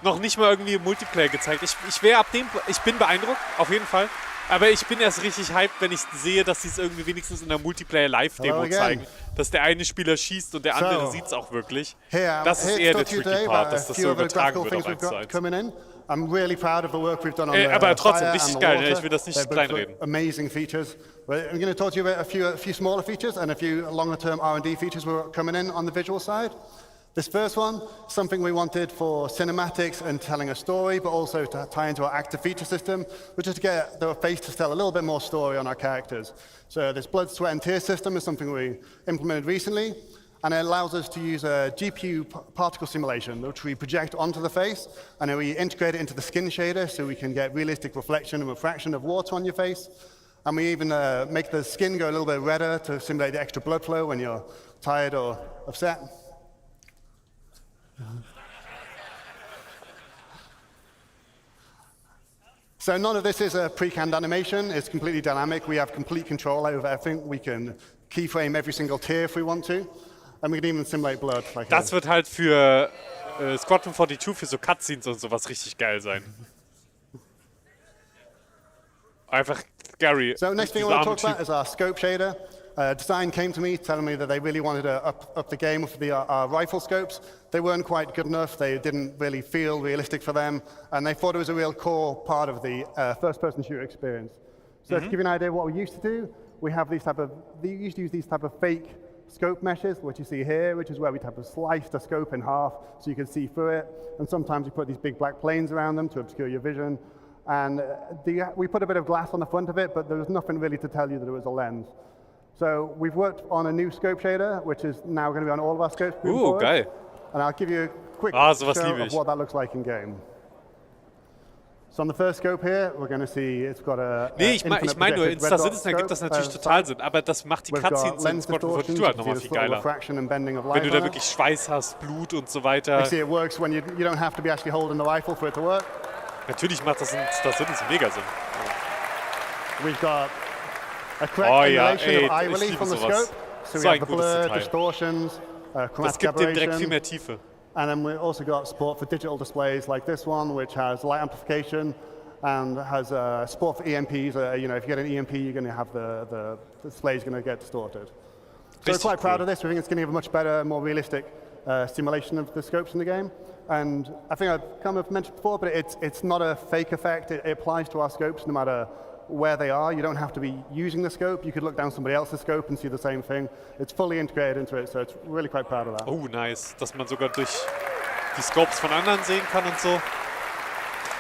noch nicht mal irgendwie im Multiplayer gezeigt. Ich bin beeindruckt, auf jeden Fall. Aber ich bin erst richtig hyped, wenn ich sehe, dass sie es irgendwie wenigstens in der Multiplayer-Live-Demo zeigen. Dass der eine Spieler schießt und der andere sieht es auch wirklich. Das ist eher der tricky Part, dass das so übertragen wird auf 1:1. I'm really proud of the work we've done on the aber trotzdem fire richtig and the geil, water. ne? Ich will das nicht kleinreden. Amazing features. I'm going to talk to you about a few smaller features and a few longer-term R&D features we're coming in on the visual side. This first one, something we wanted for cinematics and telling a story, but also to tie into our active feature system, which is to get the face to tell a little bit more story on our characters. So this blood, sweat, and tears system is something we implemented recently, and it allows us to use a GPU particle simulation, which we project onto the face, and then we integrate it into the skin shader so we can get realistic reflection and refraction of water on your face. And we even make the skin go a little bit redder to simulate the extra blood flow when you're tired or upset. So none of this is a pre-canned animation. It's completely dynamic. We have complete control over everything. We can keyframe every single tear if we want to. And we can even simulate blood. Like Das wird halt für Squadron 42, für so Cutscenes und sowas richtig geil sein. Einfach scary. So next thing I Dieser want to arme talk about Typ. is our scope shader. Design came to me telling me that they really wanted to up the game for our rifle scopes. They weren't quite good enough. They didn't really feel realistic for them. And they thought it was a real core part of the first-person shooter experience. So to give you an idea of what we used to do, we used to use these type of fake scope meshes, which you see here, which is where we type of slice the scope in half so you can see through it. And sometimes we put these big black planes around them to obscure your vision. And we put a bit of glass on the front of it, but there was nothing really to tell you that it was a lens. So we've worked on a new scope shader, which is now going to be on all of our scopes. Geil. And I'll give you a quick sowas show liebe of ich. what that looks like in game. So on the first scope here, we're going to see it's got a Nee, ich meine nur, in Star Citizen ergibt das natürlich total Sinn, aber das macht die We've got Cutscenes in lens Squadron distortions, 42 halt you nochmal can see viel the geiler. refraction and bending of Wenn light du da on it. wirklich Schweiß hast, Blut und so You weiter. see it works when you don't have to be actually holding the rifle for it to work. Natürlich macht das in Star Citizen mega Sinn. We've got a correct Oh ja, emulation ey, of eye ich relief liebe on the sowas. scope. So we So have ein the gutes blur, Detail. distortions, Das chromatic gibt dem direkt viel aberration. mehr Tiefe. And then we've also got support for digital displays like this one, which has light amplification and has support for EMPs. If you get an EMP, you're going to have the display is going to get distorted. So we're Richtig quite proud cool. of this. We think it's going to give a much better, more realistic simulation of the scopes in the game. And I think I've kind of mentioned before, but it's not a fake effect. It applies to our scopes no matter where they are. You don't have to be using the scope. You could look down somebody else's scope and see the same thing. It's fully integrated into it, so it's really quite proud of that. Oh, nice. Dass man sogar durch die Scopes von anderen sehen kann und so.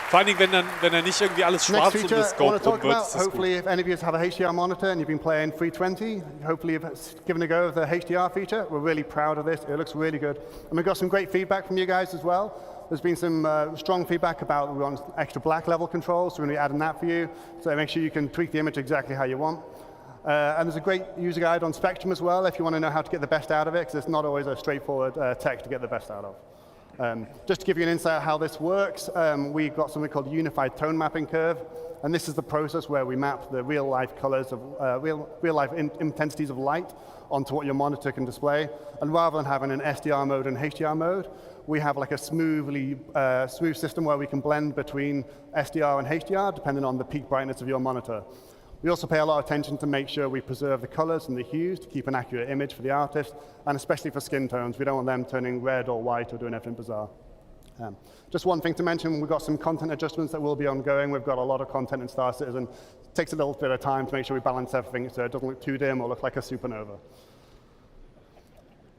Vor allen Dingen, wenn er nicht irgendwie alles Next schwarz um feature das I want Scope to rum talk wird, about, ist das hopefully gut. if any of you have a HDR monitor and you've been playing 320, hopefully you've given a go of the HDR feature. We're really proud of this. It looks really good. And we've got some great feedback from you guys as well. There's been some strong feedback about we want extra black level controls, so we're going to be adding that for you. So make sure you can tweak the image exactly how you want. And there's a great user guide on Spectrum as well if you want to know how to get the best out of it, because it's not always a straightforward tech to get the best out of. Just to give you an insight how this works, we've got something called Unified Tone Mapping Curve, and this is the process where we map the real-life colors of real-life intensities of light onto what your monitor can display. And rather than having an SDR mode and HDR mode, we have like a smooth system where we can blend between SDR and HDR depending on the peak brightness of your monitor. We also pay a lot of attention to make sure we preserve the colors and the hues to keep an accurate image for the artist, and especially for skin tones. We don't want them turning red or white or doing anything bizarre. Just one thing to mention, we've got some content adjustments that will be ongoing. We've got a lot of content in Star Citizen. It takes a little bit of time to make sure we balance everything so it doesn't look too dim or look like a supernova.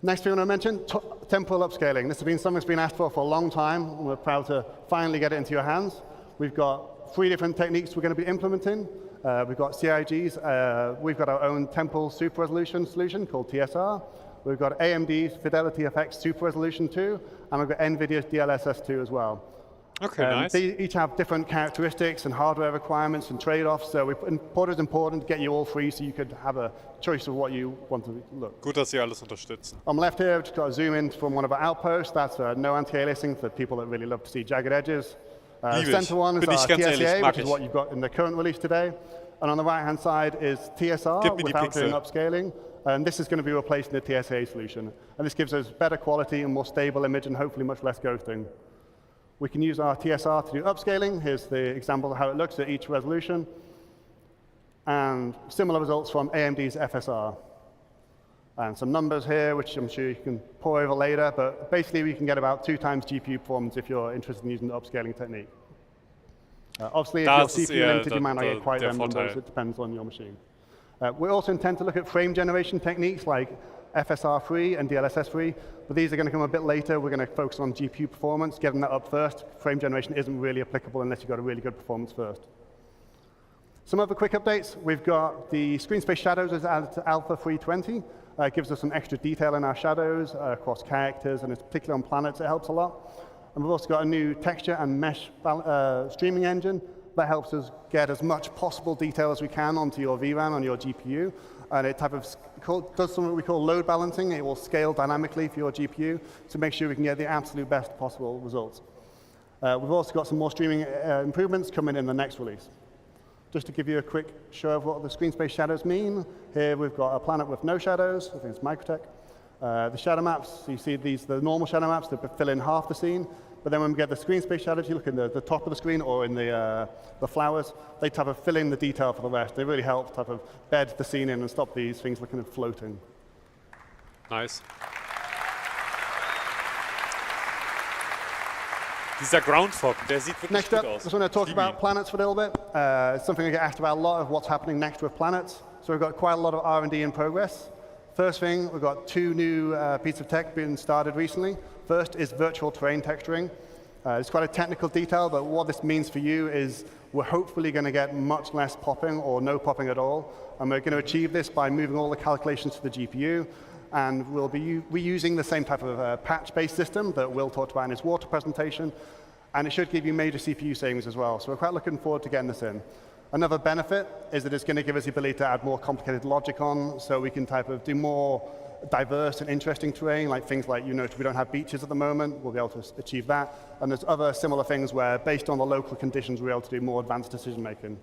Next thing I want to mention, temporal upscaling. This has been something that's been asked for a long time, and we're proud to finally get it into your hands. We've got 3 different techniques we're going to be implementing. We've got CIGs, we've got our own temporal super resolution solution called TSR. We've got AMD's Fidelity FX Super Resolution 2, and we've got NVIDIA's DLSS 2 as well. Okay, nice. They each have different characteristics and hardware requirements and trade-offs, so it's important to get you all 3 so you could have a choice of what you want to look. Gut, dass sie alles unterstützen. On the left here, we've just got a zoom in from one of our outposts. That's no anti-aliasing for people that really love to see jagged edges. The Liebe ich. center one is Bin ich our ganz ehrlich, TSA, mag which is ich. what you've got in the current release today. And on the right-hand side is TSR Gib mir die without doing Pixel. upscaling. And this is going to be replacing the TSA solution. And this gives us better quality and more stable image and hopefully much less ghosting. We can use our TSR to do upscaling. Here's the example of how it looks at each resolution. And similar results from AMD's FSR. And some numbers here, which I'm sure you can pour over later. But basically, we can get about 2 times GPU performance if you're interested in using the upscaling technique. Obviously, if Das you're ist CPU eher limited, you might not get quite der them numbers. Vorteil. It depends on your machine. We also intend to look at frame generation techniques like FSR-free and DLSS-free, but these are going to come a bit later. We're going to focus on GPU performance, getting that up first. Frame generation isn't really applicable unless you've got a really good performance first. Some other quick updates. We've got the screen space shadows as added to Alpha 320. It gives us some extra detail in our shadows across characters, and it's particularly on planets. It helps a lot. And we've also got a new texture and mesh streaming engine that helps us get as much possible detail as we can onto your VRAM on your GPU. And it does something we call load balancing. It will scale dynamically for your GPU to make sure we can get the absolute best possible results. We've also got some more streaming improvements coming in the next release. Just to give you a quick show of what the screen space shadows mean, here we've got a planet with no shadows. I think it's Microtech. The shadow maps, so you see the normal shadow maps that fill in half the scene. but then when we get the screen spatiality, look in the top of the screen or in the flowers, they type of fill in the detail for the rest. They really help type of bed the scene in and stop these things looking floating. Nice. Dieser Groundfog, der sieht wirklich Next gut up, aus. just want to talk Liebe ihn. about planets for a little bit. It's something I get asked about a lot of what's happening next with planets. So we've got quite a lot of R&D in progress. First thing, we've got 2 new pieces of tech being started recently. First is virtual terrain texturing. It's quite a technical detail, but what this means for you is we're hopefully going to get much less popping or no popping at all. And we're going to achieve this by moving all the calculations to the GPU. And we'll be reusing the same type of patch-based system that Will talked about in his water presentation. And it should give you major CPU savings as well. So we're quite looking forward to getting this in. Another benefit is that it's going to give us the ability to add more complicated logic on, so we can type of do more diverse and interesting terrain, like things like, you know, we don't have beaches at the moment. We'll be able to achieve that. And there's other similar things where, based on the local conditions, we're able to do more advanced decision making.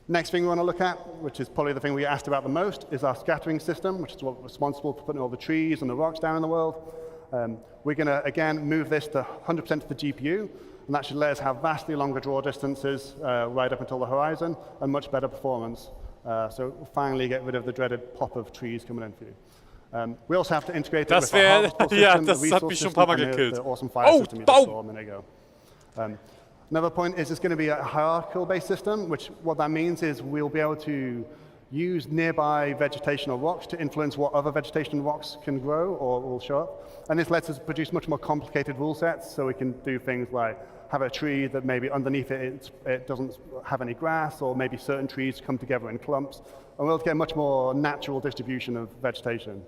Next thing we want to look at, which is probably the thing we asked about the most, is our scattering system, which is what responsible for putting all the trees and the rocks down in the world. We're going to, again, move this to 100% to the GPU, and that should let us have vastly longer draw distances right up until the horizon and much better performance. So we'll finally get rid of the dreaded pop of trees coming in for you. We also have to integrate it with our harvestable system, ja, the das hat resource mich schon ein system, paar Mal and gekillt. the awesome fire Oh, system you just Baum! saw a minute ago. Another point is it's going to be a hierarchical-based system, which what that means is we'll be able to use nearby vegetation or rocks to influence what other vegetation and rocks can grow or will show up. And this lets us produce much more complicated rule sets, so we can do things like have a tree that maybe underneath it doesn't have any grass, or maybe certain trees come together in clumps, and we'll get a much more natural distribution of vegetation.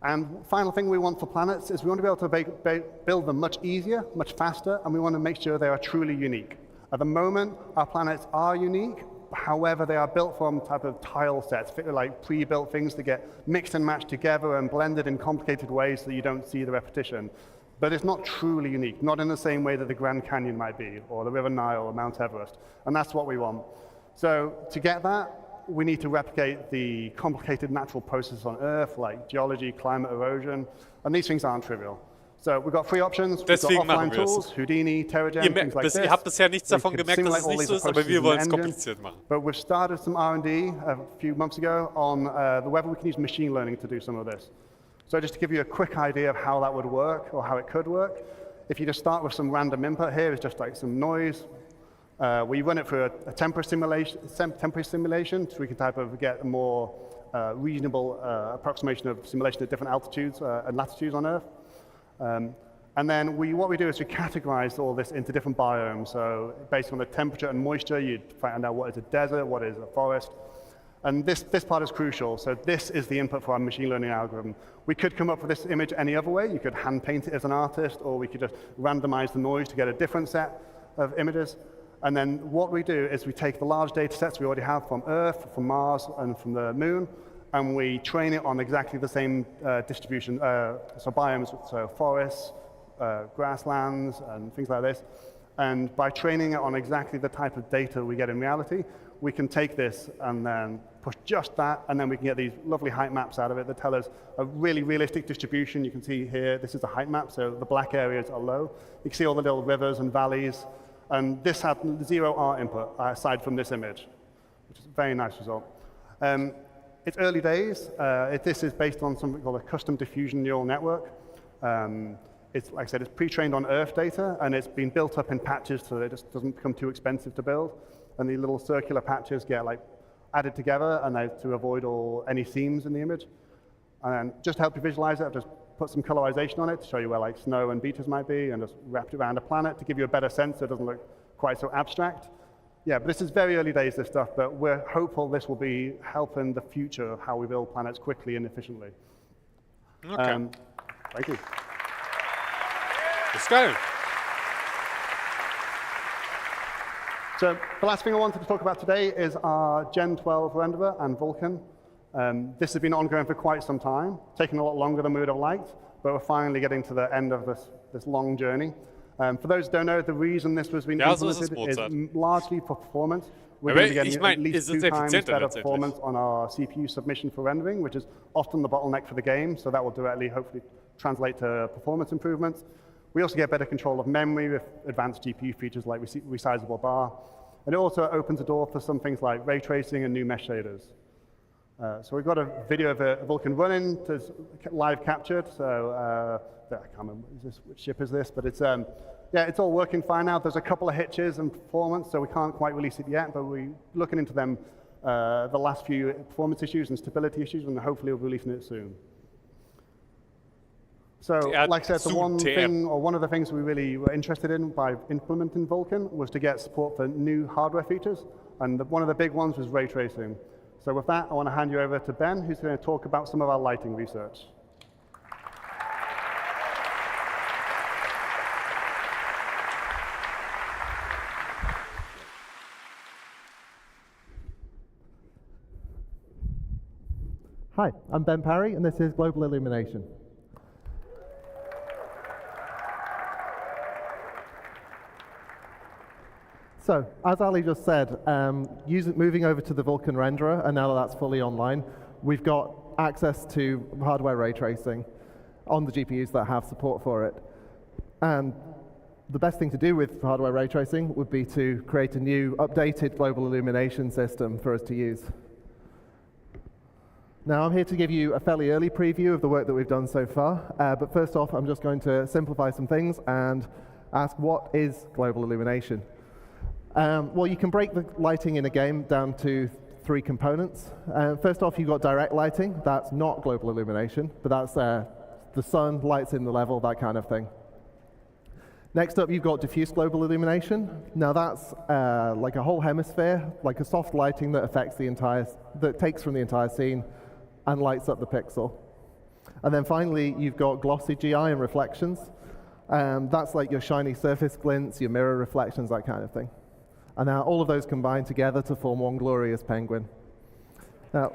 And final thing we want for planets is we want to be able to build them much easier, much faster, and we want to make sure they are truly unique. At the moment, our planets are unique. However, they are built from type of tile sets, like pre-built things that get mixed and matched together and blended in complicated ways so that you don't see the repetition. But it's not truly unique, not in the same way that the Grand Canyon might be, or the River Nile, or Mount Everest. And that's what we want. So to get that, we need to replicate the complicated natural processes on Earth, like geology, climate, erosion, and these things aren't trivial. So we've got 3 options. Deswegen we've got machen offline wir es. tools, Houdini, TerraGen, things like this. Ihr habt bisher nichts We davon could gemerkt, dass simulate es all nicht these so ist, aber processes wir in wollen es the engine. kompliziert machen. But we've started some R&D a few months ago on whether we can use machine learning to do some of this. So just to give you a quick idea of how that would work, or how it could work, if you just start with some random input here, it's just like some noise. We run it through a temporary simulation, so we can type of get a more reasonable approximation of simulation at different altitudes and latitudes on Earth. And then what we do is we categorize all this into different biomes. So based on the temperature and moisture, you'd find out what is a desert, what is a forest. And this part is crucial. So this is the input for our machine learning algorithm. We could come up with this image any other way. You could hand paint it as an artist, or we could just randomize the noise to get a different set of images. And then what we do is we take the large data sets we already have from Earth, from Mars, and from the Moon, and we train it on exactly the same distribution, so biomes, so forests, grasslands, and things like this. And by training it on exactly the type of data we get in reality, we can take this and then push just that, and then we can get these lovely height maps out of it that tell us a really realistic distribution. You can see here, this is a height map, so the black areas are low. You can see all the little rivers and valleys, and this had 0 R input aside from this image, which is a very nice result. It's early days. This is based on something called a custom diffusion neural network. It's, like I said, it's pre-trained on Earth data, and it's been built up in patches so that it just doesn't become too expensive to build. And the little circular patches get like added together, and to avoid any seams in the image. And then just to help you visualize it, I've just put some colorization on it to show you where like snow and beaches might be, and just wrapped it around a planet to give you a better sense so it doesn't look quite so abstract. Yeah, but this is very early days, this stuff, but we're hopeful this will be helping the future of how we build planets quickly and efficiently. Okay. Thank you. Ist geil. So the last thing I wanted to talk about today is our Gen 12 renderer and Vulkan. This has been ongoing for quite some time, taking a lot longer than we would have liked, but we're finally getting to the end of this long journey. For those who don't know, the reason this was being implemented is largely for performance. We're going to be getting at least 2 times better performance on our CPU submission for rendering, which is often the bottleneck for the game, so that will directly, hopefully, translate to performance improvements. We also get better control of memory with advanced GPU features like resizable bar. And it also opens a door for some things like ray tracing and new mesh shaders. So we've got a video of a Vulkan running that's live captured. So I can't remember which ship is this, but it's it's all working fine now. There's a couple of hitches in performance, so we can't quite release it yet, but we're looking into them, the last few performance issues and stability issues, and hopefully we'll be releasing it soon. So, like I said, the one thing, or one of the things we really were interested in by implementing Vulkan was to get support for new hardware features, and one of the big ones was ray tracing. So with that, I want to hand you over to Ben, who's going to talk about some of our lighting research. Hi, I'm Ben Parry, and this is Global Illumination. So, as Ali just said, moving over to the Vulkan renderer, and now that that's fully online, we've got access to hardware ray tracing on the GPUs that have support for it. And the best thing to do with hardware ray tracing would be to create a new, updated global illumination system for us to use. Now, I'm here to give you a fairly early preview of the work that we've done so far, but first off, I'm just going to simplify some things and ask, what is global illumination? Well, you can break the lighting in a game down to 3 components. First off, you've got direct lighting. That's not global illumination, but that's the sun, lights in the level, that kind of thing. Next up, you've got diffuse global illumination. Now that's like a whole hemisphere, like a soft lighting that affects the entire, that takes from the entire scene and lights up the pixel. And then finally, you've got glossy GI and reflections. That's like your shiny surface glints, your mirror reflections, that kind of thing. And now all of those combine together to form one glorious penguin. Now,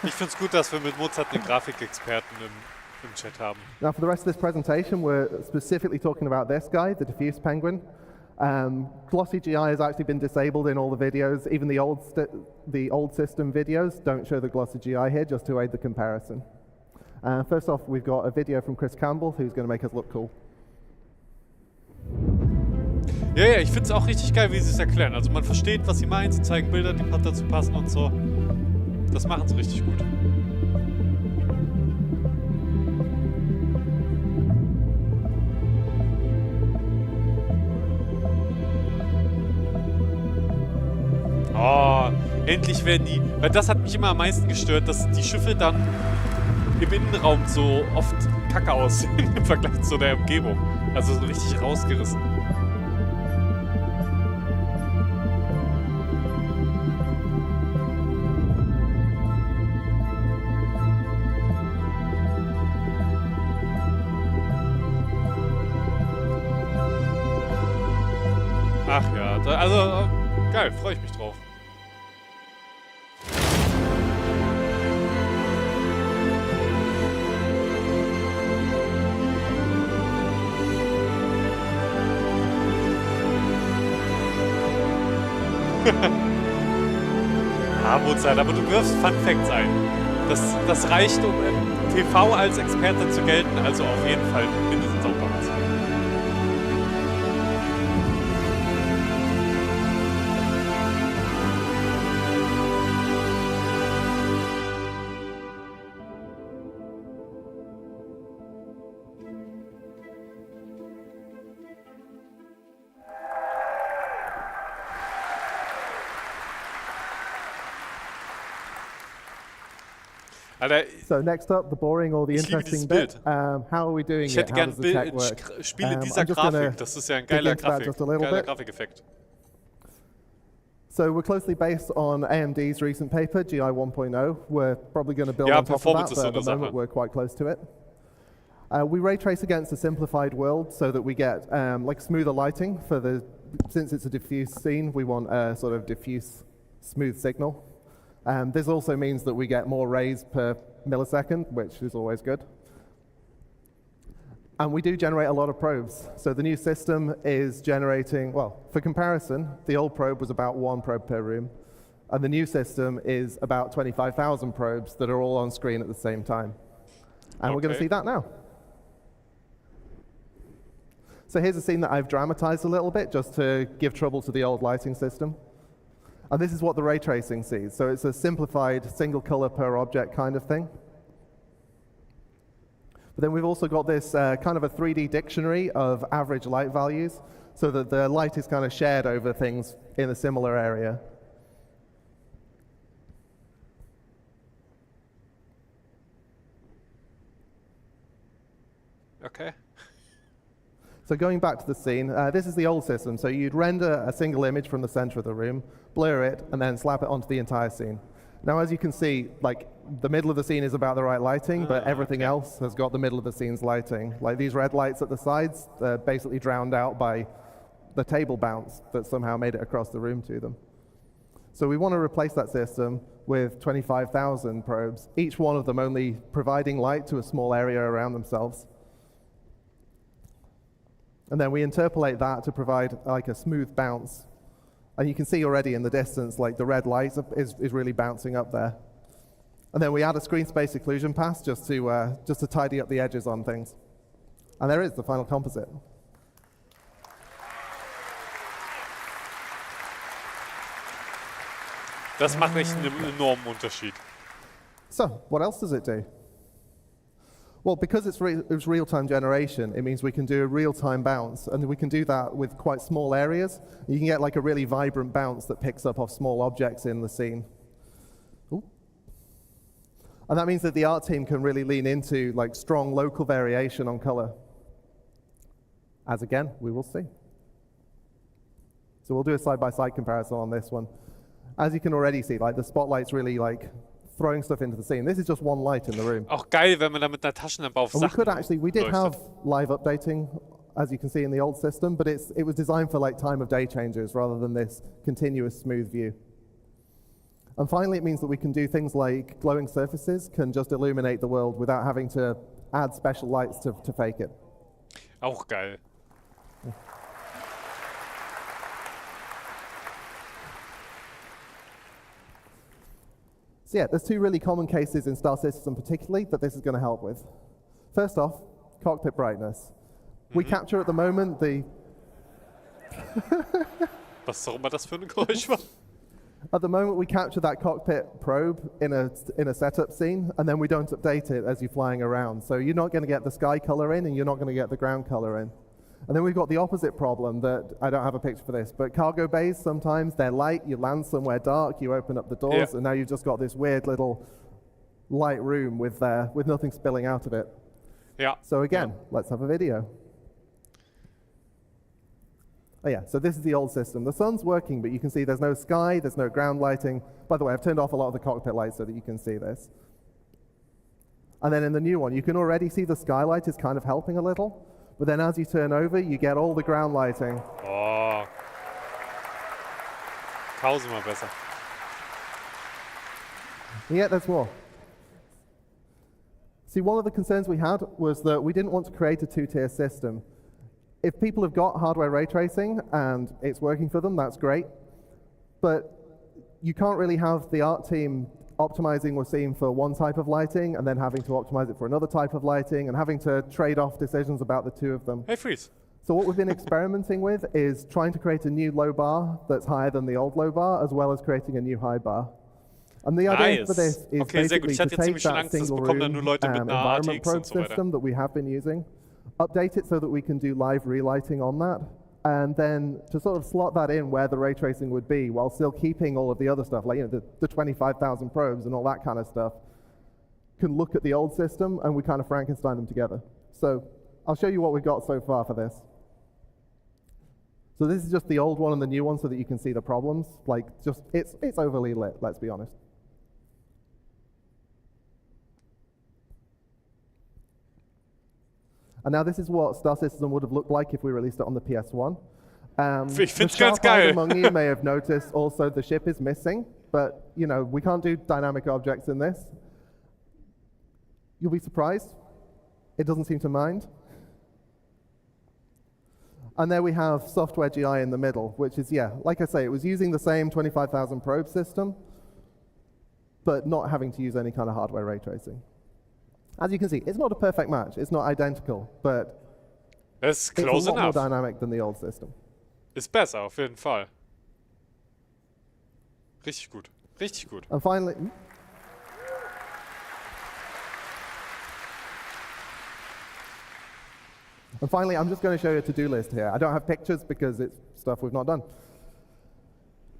ich finde es gut, dass wir mit Mozart einen Grafikexperten im Chat haben. Now for the rest of this presentation, we're specifically talking about this guy, the diffuse penguin. Glossy GI has actually been disabled in all the videos. Even the old system videos don't show the glossy GI here, just to aid the comparison. First off, we've got a video from Chris Campbell, who's going to make us look cool. Ja, ich finde es auch richtig geil, wie sie es erklären. Also man versteht, was sie meinen, sie zeigen Bilder, die dazu passen und so. Das machen sie richtig gut. Oh, endlich werden die... Weil das hat mich immer am meisten gestört, dass die Schiffe dann im Innenraum so oft kacke aussehen im Vergleich zu der Umgebung. Also so richtig rausgerissen. Ach ja, also geil, freue ich mich drauf. Ah, Mozart, aber du wirfst Fun Facts ein. Das reicht, um im TV als Experte zu gelten, also auf jeden Fall mindestens auch bei uns. So next up, the boring or the interesting bit. How are we doing it? How does the tech work? Spiele dieser Grafik. Das ist ja ein geiler Grafikeffekt. So we're closely based on AMD's recent paper, GI 1.0. We're probably going to build on top of that, but at the moment we're quite close to it. We ray trace against a simplified world so that we get like smoother lighting for the, since it's a diffuse scene, we want a sort of diffuse, smooth signal. This also means that we get more rays per millisecond, which is always good. And we do generate a lot of probes. So the new system is generating, well, for comparison, the old probe was about 1 probe per room. And the new system is about 25,000 probes that are all on screen at the same time. And we're going to see that now. So here's a scene that I've dramatized a little bit just to give trouble to the old lighting system. And this is what the ray tracing sees. So it's a simplified single color per object kind of thing. But then we've also got this kind of a 3D dictionary of average light values so that the light is kind of shared over things in a similar area. Okay. So going back to the scene, this is the old system. So you'd render a single image from the center of the room, blur it, and then slap it onto the entire scene. Now, as you can see, like the middle of the scene is about the right lighting, but everything else has got the middle of the scene's lighting. Like these red lights at the sides, they're basically drowned out by the table bounce that somehow made it across the room to them. So we want to replace that system with 25,000 probes, each one of them only providing light to a small area around themselves. And then we interpolate that to provide like a smooth bounce. And you can see already in the distance, like the red light is really bouncing up there. And then we add a screen space occlusion pass just to tidy up the edges on things. And there is the final composite. Das macht echt einen enormen Unterschied. So, what else does it do? Well, because it's real-time generation, it means we can do a real-time bounce, and we can do that with quite small areas. You can get like a really vibrant bounce that picks up off small objects in the scene. Ooh. And that means that the art team can really lean into like strong local variation on color. As again, we will see. So we'll do a side-by-side comparison on this one. As you can already see, like the spotlight's really like throwing stuff into the scene. This is just one light in the room. Auch geil, wenn man da mit einer Taschenlampe auf Sachen we did have live updating, as you can see in the old system, but it was designed for like time of day changes rather than this continuous smooth view. And finally, it means that we can do things like glowing surfaces can just illuminate the world without having to add special lights to fake it. Auch geil. So yeah, there's two really common cases in Star Citizen particularly that this is going to help with. First off, cockpit brightness. We capture at the moment the... Was auch immer das für ein Geräusch war. At the moment we capture that cockpit probe in a setup scene, and then we don't update it as you're flying around. So you're not going to get the sky color in, and you're not going to get the ground color in. And then we've got the opposite problem that, I don't have a picture for this, but cargo bays, sometimes they're light, you land somewhere dark, you open up the doors, and now you've just got this weird little light room with nothing spilling out of it. Yeah. So again, let's have a video. Oh yeah, so this is the old system. The sun's working, but you can see there's no sky, there's no ground lighting. By the way, I've turned off a lot of the cockpit lights so that you can see this. And then in the new one, you can already see the skylight is kind of helping a little. But then as you turn over, you get all the ground lighting. Oh. Tausendmal besser. And yet there's more. See, one of the concerns we had was that we didn't want to create a two-tier system. If people have got hardware ray tracing and it's working for them, that's great. But you can't really have the art team optimizing Wasim for one type of lighting and then having to optimize it for another type of lighting and having to trade off decisions about the two of them. Hey, Freeze. So what we've been experimenting with is trying to create a new low bar that's higher than the old low bar, as well as creating a new high bar. And the idea for this is basically to take that single room environment probe system that we have been using, update it so that we can do live relighting on that, and then to sort of slot that in where the ray tracing would be while still keeping all of the other stuff, like the 25,000 probes and all that kind of stuff, can look at the old system and we kind of Frankenstein them together. So I'll show you what we've got so far for this. So this is just the old one and the new one so that you can see the problems. Like just, it's overly lit, let's be honest. And now this is what Star Citizen would have looked like if we released it on the PS1. Ich find's the ganz geil. among you may have noticed also the ship is missing, but you know, we can't do dynamic objects in this. You'll be surprised. It doesn't seem to mind. And there we have software GI in the middle, which is, yeah, like I say, it was using the same 25,000 probe system, but not having to use any kind of hardware ray tracing. As you can see, it's not a perfect match. It's not identical, but It's it's a close lot more enough. dynamic than the old system. Ist besser, auf jeden Fall. Richtig gut. Richtig gut. And finally, I'm just going to show you a to-do list here. I don't have pictures because it's stuff we've not done.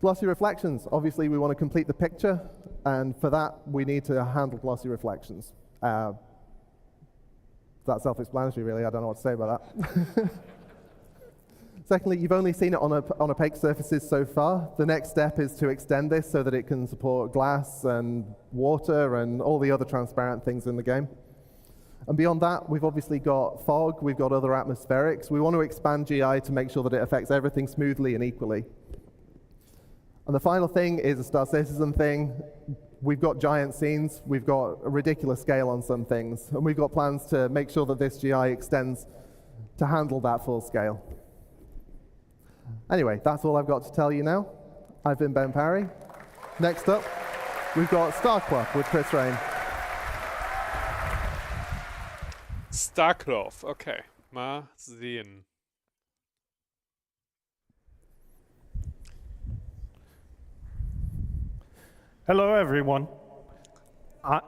Glossy reflections. Obviously, we want to complete the picture, and for that, we need to handle glossy reflections. That's self-explanatory, really. I don't know what to say about that. Secondly, you've only seen it on opaque surfaces so far. The next step is to extend this so that it can support glass and water and all the other transparent things in the game. And beyond that, we've obviously got fog, we've got other atmospherics. We want to expand GI to make sure that it affects everything smoothly and equally. And the final thing is a Star Citizen thing. We've got giant scenes, we've got a ridiculous scale on some things, and we've got plans to make sure that this GI extends to handle that full scale. Anyway, that's all I've got to tell you now. I've been Ben Parry. Next up, we've got Starcloth with Chris Reysn. Starcloth, okay. Mal sehen. Hello, everyone. Hi.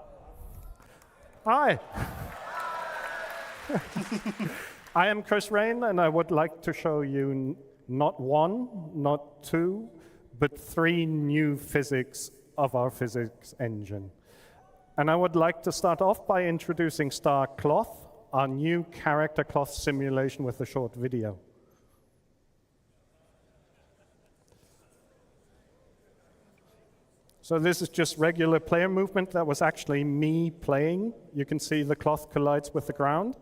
I am Chris Reysn, and I would like to show you not one, not two, but 3 new physics of our physics engine. And I would like to start off by introducing Starcloth, our new character cloth simulation with a short video. So this is just regular player movement. That was actually me playing. You can see the cloth collides with the ground.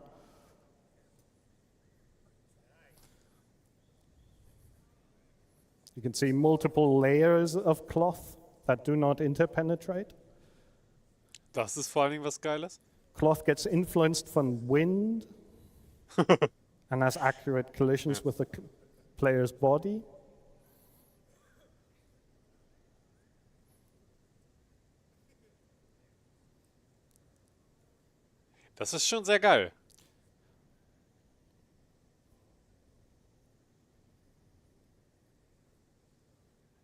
You can see multiple layers of cloth that do not interpenetrate. Das ist vor allen Dingen was Geiles. Cloth gets influenced from wind and has accurate collisions with the player's body. Das ist schon sehr geil.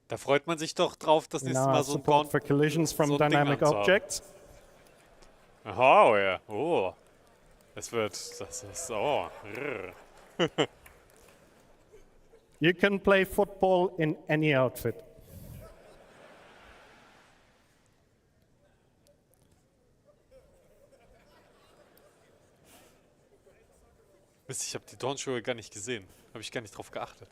Da freut man sich doch drauf, das nächste Mal so ein support for collisions from so ein Ding dynamic anzuhaben. objects. Aha, oh ja. Oh. Das ist, oh. You can play football in any outfit. Mist, ich habe die Dornschuhe gar nicht gesehen. Habe ich gar nicht drauf geachtet.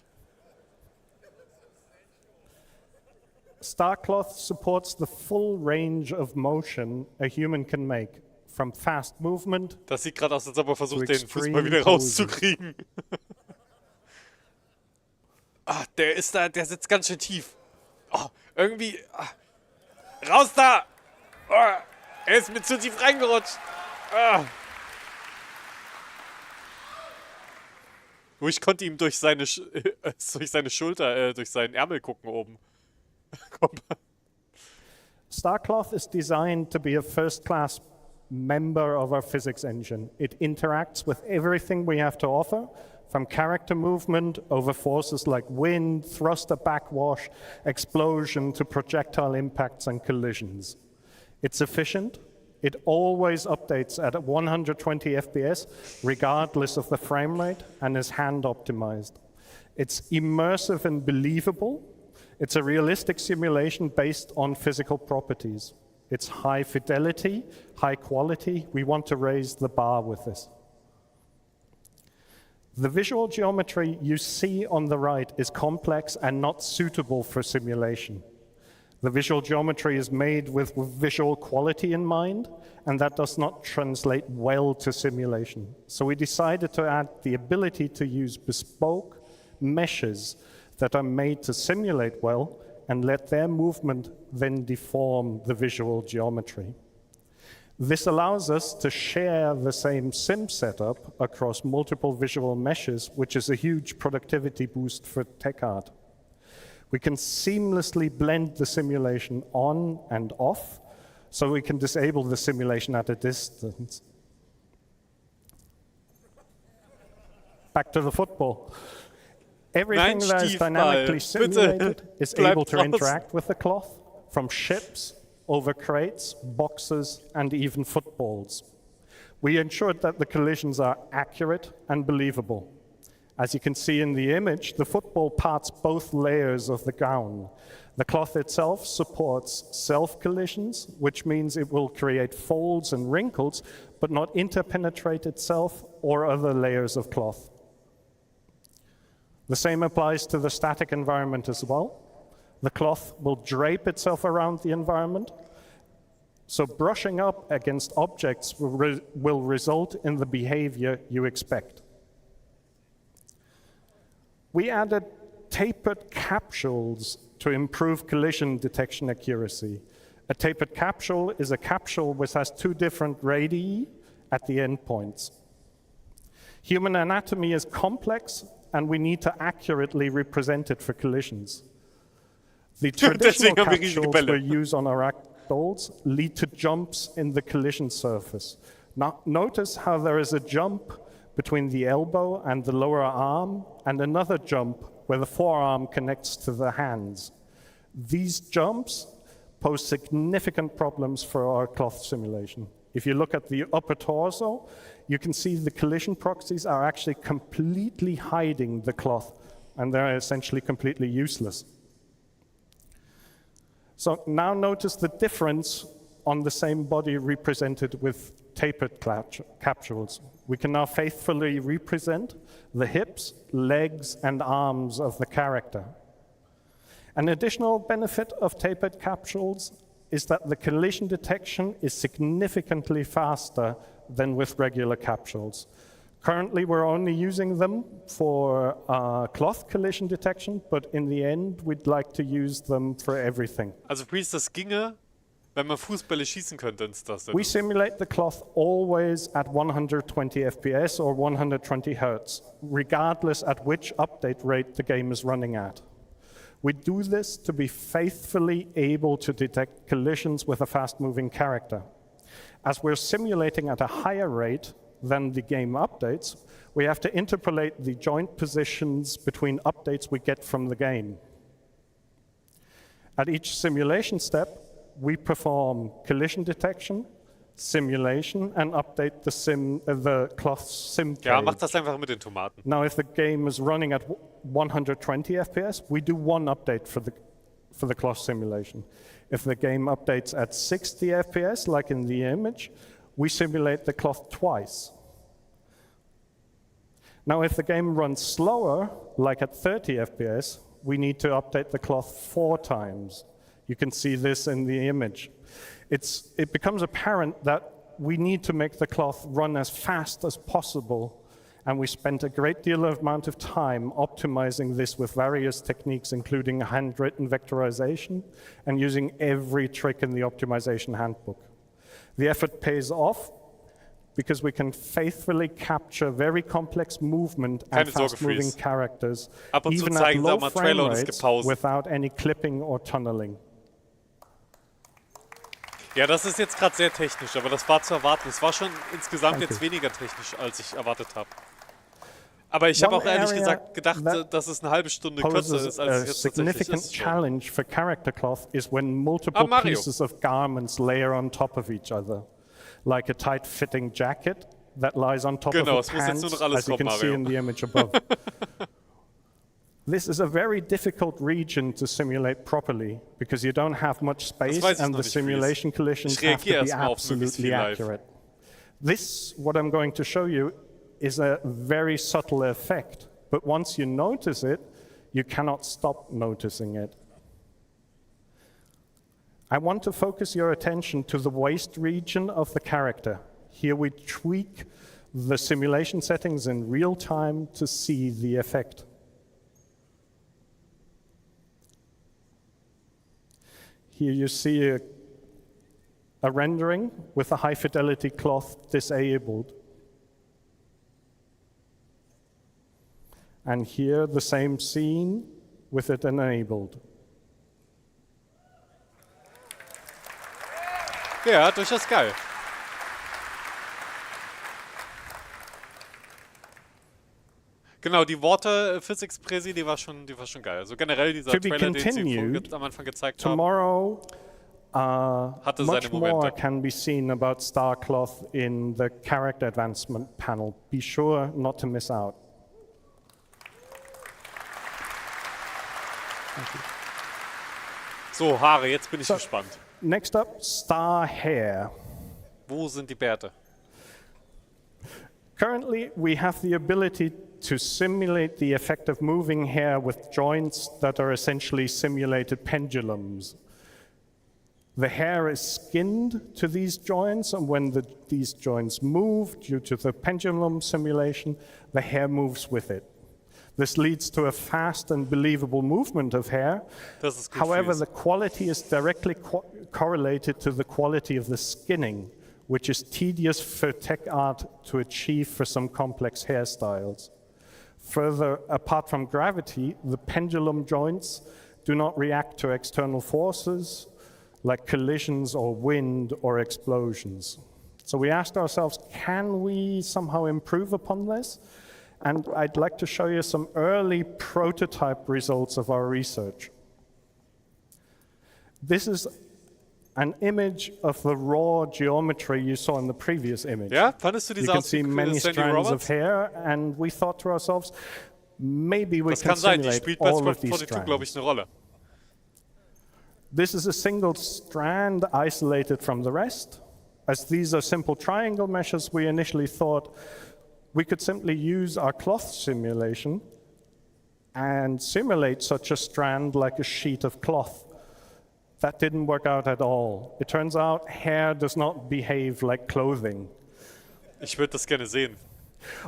Starcloth supports the full range of motion a human can make, from fast movement. Das sieht gerade aus, als ob er versucht, To den Fußball extreme wieder poses. rauszukriegen. Ah, der sitzt ganz schön tief. Oh, irgendwie. Ah. Raus da! Oh, er ist mir zu tief reingerutscht. Ah. Oh, ich konnte ihm durch seine Schulter, durch seinen Ärmel gucken oben. Starcloth is designed to be a first-class member of our physics engine. It interacts with everything we have to offer, from character movement over forces like wind, thruster backwash, explosion, to projectile impacts and collisions. It's efficient. It always updates at 120 FPS, regardless of the frame rate, and is hand optimized. It's immersive and believable. It's a realistic simulation based on physical properties. It's high fidelity, high quality. We want to raise the bar with this. The visual geometry you see on the right is complex and not suitable for simulation. The visual geometry is made with visual quality in mind, and that does not translate well to simulation. So we decided to add the ability to use bespoke meshes that are made to simulate well and let their movement then deform the visual geometry. This allows us to share the same sim setup across multiple visual meshes, which is a huge productivity boost for tech art. We can seamlessly blend the simulation on and off, so we can disable the simulation at a distance. Back to the football. Everything that is dynamically simulated is able to interact with the cloth, from ships, over crates, boxes, and even footballs. We ensured that the collisions are accurate and believable. As you can see in the image, the football parts both layers of the gown. The cloth itself supports self-collisions, which means it will create folds and wrinkles, but not interpenetrate itself or other layers of cloth. The same applies to the static environment as well. The cloth will drape itself around the environment, so brushing up against objects will result in the behavior you expect. We added tapered capsules to improve collision detection accuracy. A tapered capsule is a capsule which has two different radii at the endpoints. Human anatomy is complex, and we need to accurately represent it for collisions. The traditional capsules we use on our ragdolls lead to jumps in the collision surface. Now, notice how there is a jump between the elbow and the lower arm, and another jump where the forearm connects to the hands. These jumps pose significant problems for our cloth simulation. If you look at the upper torso, you can see the collision proxies are actually completely hiding the cloth, and they're essentially completely useless. So now notice the difference on the same body represented with tapered capsules. We can now faithfully represent the hips, legs, and arms of the character. An additional benefit of tapered capsules is that the collision detection is significantly faster than with regular capsules. Currently, we're only using them for cloth collision detection, but in the end, we'd like to use them for everything. Also, Priest, das ginge, wenn man Fußbälle schießen könnte ins Taste. We simulate the cloth always at 120 FPS or 120 Hertz, regardless at which update rate the game is running at. We do this to be faithfully able to detect collisions with a fast-moving character. As we're simulating at a higher rate than the game updates, we have to interpolate the joint positions between updates we get from the game. At each simulation step, we perform collision detection, simulation, and update the cloth sim cage. Ja, mach das einfach mit den Tomaten. Now, if the game is running at 120 FPS, we do one update for the cloth simulation. If the game updates at 60 FPS, like in the image, we simulate the cloth twice. Now, if the game runs slower, like at 30 FPS, we need to update the cloth 4 times. You can see this in the image. It becomes apparent that we need to make the cloth run as fast as possible, and we spent a great deal of amount of time optimizing this with various techniques, including handwritten vectorization and using every trick in the optimization handbook. The effort pays off because we can faithfully capture very complex movement and fast-moving characters, even at low frame rates, without any clipping or tunneling. Ja, das ist jetzt gerade sehr technisch, aber das war zu erwarten. Es war schon insgesamt jetzt weniger technisch, als ich erwartet habe. Aber ich habe auch ehrlich gesagt gedacht, dass es eine halbe Stunde kürzer ist, als es jetzt tatsächlich ist. A significant challenge for character cloth is when multiple pieces of garments layer on top of each other, like a tight-fitting jacket that lies on top of the pants, as you can see in the image above. This is a very difficult region to simulate properly because you don't have much space and the simulation collisions have to be absolutely accurate. This, what I'm going to show you, is a very subtle effect, but once you notice it, you cannot stop noticing it. I want to focus your attention to the waist region of the character. Here we tweak the simulation settings in real time to see the effect. Here you see a rendering with a high-fidelity cloth disabled. And here, the same scene with it enabled. Ja, durchaus geil. Genau, die Water Physics Präsi, die war schon geil. Also generell dieser Trailer, den sie am Anfang gezeigt haben, tomorrow, hatte seine much more Momente. can be seen about Starcloth in the character advancement panel. Be sure not to miss out. So, Haare, jetzt bin ich gespannt. Next up, Star Hair. Wo sind die Bärte? Currently, we have the ability to simulate the effect of moving hair with joints that are essentially simulated pendulums. The hair is skinned to these joints, and when these joints move due to the pendulum simulation, the hair moves with it. This leads to a fast and believable movement of hair. However, the quality is directly correlated to the quality of the skinning, which is tedious for tech art to achieve for some complex hairstyles. Further, apart from gravity, the pendulum joints do not react to external forces like collisions or wind or explosions. So we asked ourselves, can we somehow improve upon this? And I'd like to show you some early prototype results of our research. This is an image of the raw geometry you saw in the previous image. Ja, fandest du diese You can see many strands of hair, and we thought to ourselves, maybe we can simulate all of these strands. Glaube ich, eine Rolle. This is a single strand isolated from the rest. As these are simple triangle meshes, we initially thought we could simply use our cloth simulation and simulate such a strand like a sheet of cloth. That didn't work out at all. It turns out hair does not behave like clothing. Ich würde das gerne sehen.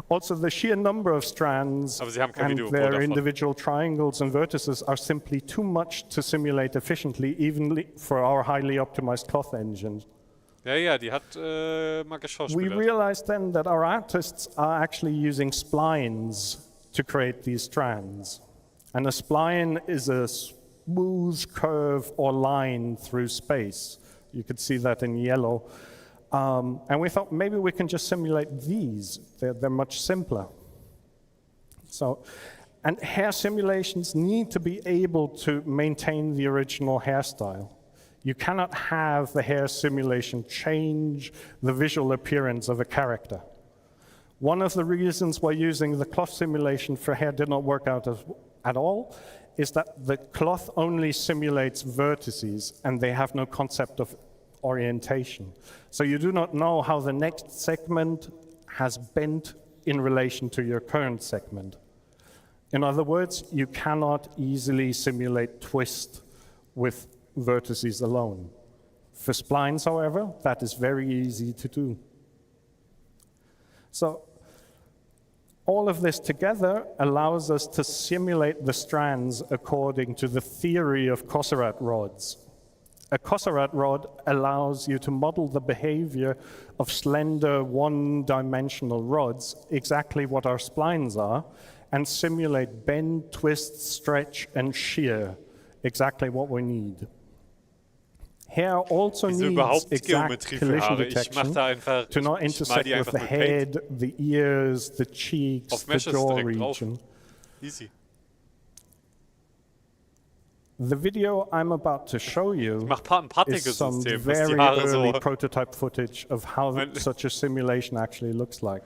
Also, the sheer number of strands and their individual triangles and vertices are simply too much to simulate efficiently, even for our highly optimized cloth engines. Ja, die hat mal geschauspielert. We realized then that our artists are actually using splines to create these strands. And a spline is a smooth curve or line through space. You could see that in yellow. And we thought maybe we can just simulate these. They're much simpler. And hair simulations need to be able to maintain the original hairstyle. You cannot have the hair simulation change the visual appearance of a character. One of the reasons why using the cloth simulation for hair did not work out at all is that the cloth only simulates vertices and they have no concept of orientation. So you do not know how the next segment has bent in relation to your current segment. In other words, you cannot easily simulate twist with vertices alone. For splines, however, that is very easy to do. So all of this together allows us to simulate the strands according to the theory of Kosarat rods. A Kosarat rod allows you to model the behavior of slender one-dimensional rods, exactly what our splines are, and simulate bend, twist, stretch, and shear, exactly what we need. Hair also needs exact collision detection to not intersect with the head, the ears, the cheeks, the jaw region. Easy. The video I'm about to show you is some very early prototype footage of how such a simulation actually looks like.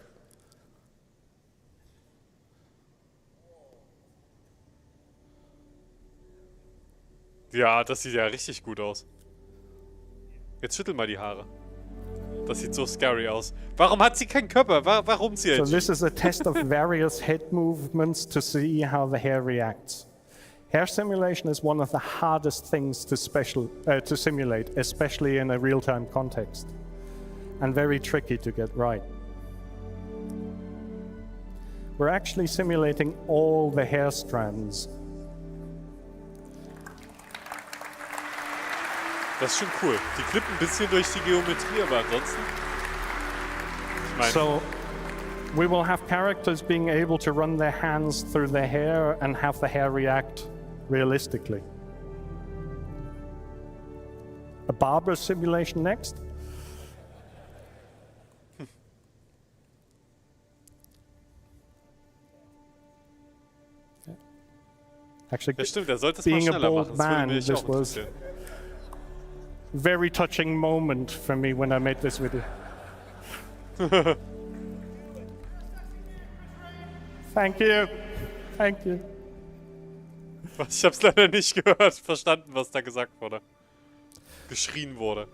Ja, das sieht ja richtig gut aus. Jetzt schüttel mal die Haare. Das sieht so scary aus. Warum hat sie keinen Körper? Warum sie jetzt? So this is a test of various head movements to see how the hair reacts. Hair simulation is one of the hardest things to simulate, especially in a real-time context, and very tricky to get right. We're actually simulating all the hair strands. Das ist schon cool. Die klippen ein bisschen durch die Geometrie, aber ansonsten... Ich meine... So we will have characters being able to run their hands through their hair and have the hair react realistically. A barber simulation next. Actually, Ja, stimmt, er sollte es mal being a schneller bald machen. Das würde man, mich this auch was interessieren. very touching moment for me when I made this video. Thank you. Thank you. Ich hab's leider nicht gehört, verstanden, was da gesagt wurde. Geschrien wurde.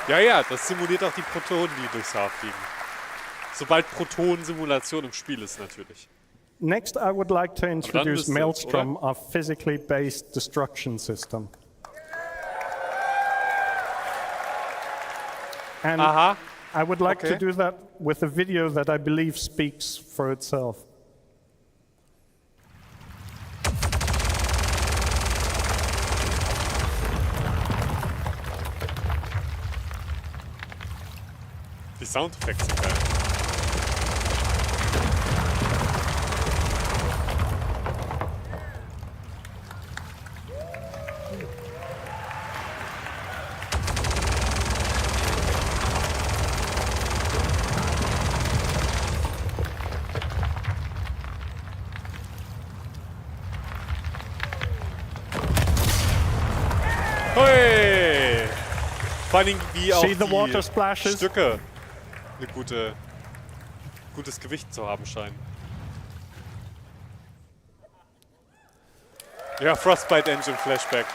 Ja, ja, das simuliert auch die Protonen, die durchs Haar fliegen. Sobald Protonensimulation im Spiel ist, natürlich. Next, I would like to introduce ist es, Maelstrom, our physically based destruction system. And Aha. I would like to Okay. do that with a video that I believe speaks for itself. Die Soundeffekte sind geil. Hui! Vor allem wie auch See the water die splashes? Stücke eine gutes Gewicht zu haben scheinen. Ja, Frostbite Engine Flashback.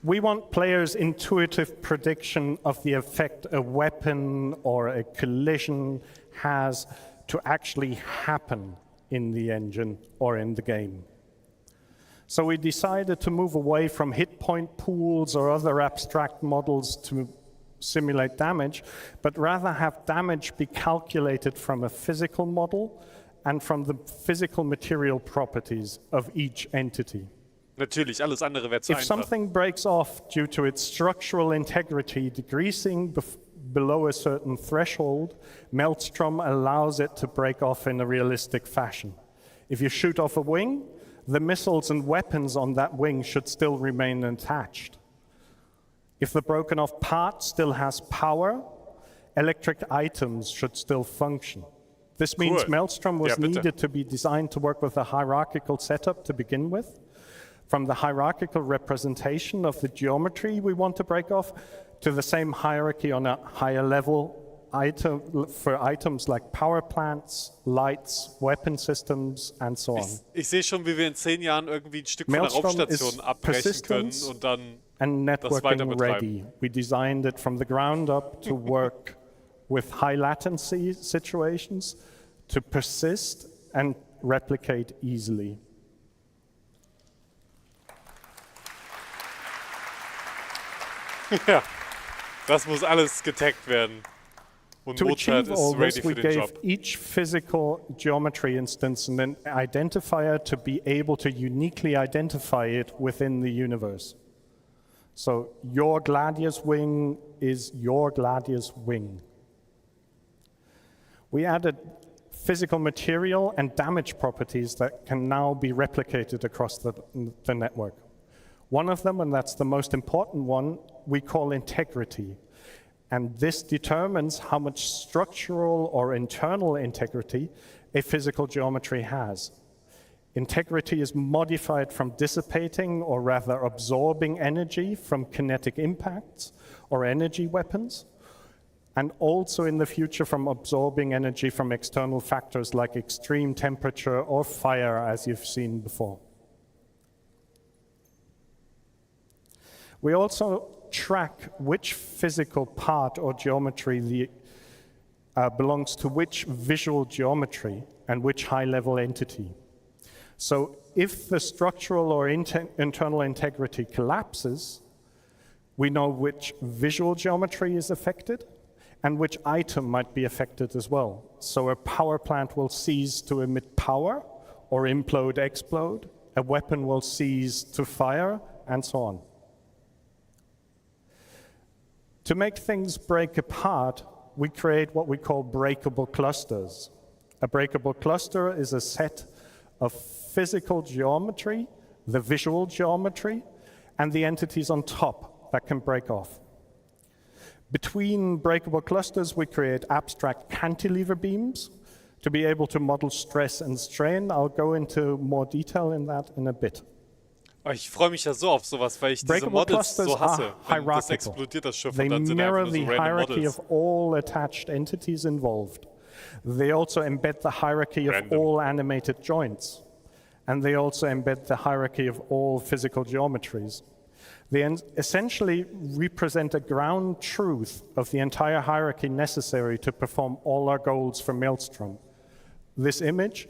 We want players' intuitive prediction of the effect a weapon or a collision has to actually happen in the engine or in the game. So we decided to move away from hit point pools or other abstract models to simulate damage, but rather have damage be calculated from a physical model and from the physical material properties of each entity. Natürlich, alles andere wäre zu If einfach. something breaks off due to its structural integrity decreasing below a certain threshold, Maelstrom allows it to break off in a realistic fashion. If you shoot off a wing, the missiles and weapons on that wing should still remain attached. If the broken off part still has power, electric items should still function. This means Cool. Maelstrom was Ja, bitte. needed to be designed to work with a hierarchical setup to begin with. From the hierarchical representation of the geometry we want to break off to the same hierarchy on a higher level for items like power plants, lights, weapon systems, and so on. Ich sehe schon, wie wir in 10 Jahren irgendwie ein Stück von der Maelstrom Raumstation is abbrechen können persistence und dann and das weiter networking betreiben. ready. We designed it from the ground up to work with high latency situations, to persist and replicate easily. Ja, das muss alles getaggt werden. Und To Mozart achieve all ist ready this, we für den gave Job. each physical geometry instance an identifier to be able to uniquely identify it within the universe. So your Gladius wing is your Gladius wing. We added physical material and damage properties that can now be replicated across the network. One of them, and that's the most important one, we call integrity. And this determines how much structural or internal integrity a physical geometry has. Integrity is modified from dissipating or rather absorbing energy from kinetic impacts or energy weapons, and also in the future from absorbing energy from external factors like extreme temperature or fire, as you've seen before. We also track which physical part or geometry belongs to which visual geometry and which high-level entity. So if the structural or internal integrity collapses, we know which visual geometry is affected, and which item might be affected as well. So a power plant will cease to emit power or implode, explode. A weapon will cease to fire, and so on. To make things break apart, we create what we call breakable clusters. A breakable cluster is a set of physical geometry, the visual geometry, and the entities on top that can break off. Between breakable clusters, we create abstract cantilever beams to be able to model stress and strain. I'll go into more detail in that in a bit. Oh, ich freue mich ja so auf sowas, weil ich diese Breakable Models clusters so hasse. are Wenn das hierarchical. explodiert das Schiff They und dann sind mirror einfach the nur so random hierarchy Models. of all attached entities involved. They also embed the hierarchy of Random. all animated joints. And they also embed the hierarchy of all physical geometries. They essentially represent a ground truth of the entire hierarchy necessary to perform all our goals for Maelstrom. This image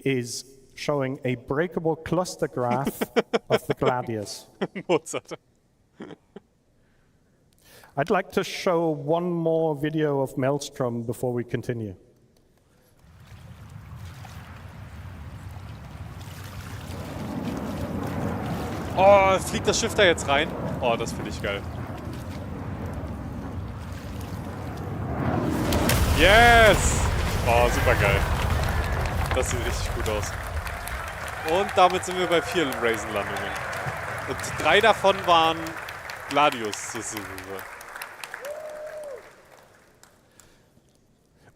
is showing a breakable cluster graph of the Gladius. Mozart. I'd like to show one more video of Maelstrom before we continue. Oh, fliegt das Schiff da jetzt rein? Oh, das finde ich geil. Yes! Oh, super geil. Das sieht richtig gut aus. Und damit sind wir bei 4 Reysn-Landungen. Und 3 davon waren Gladius.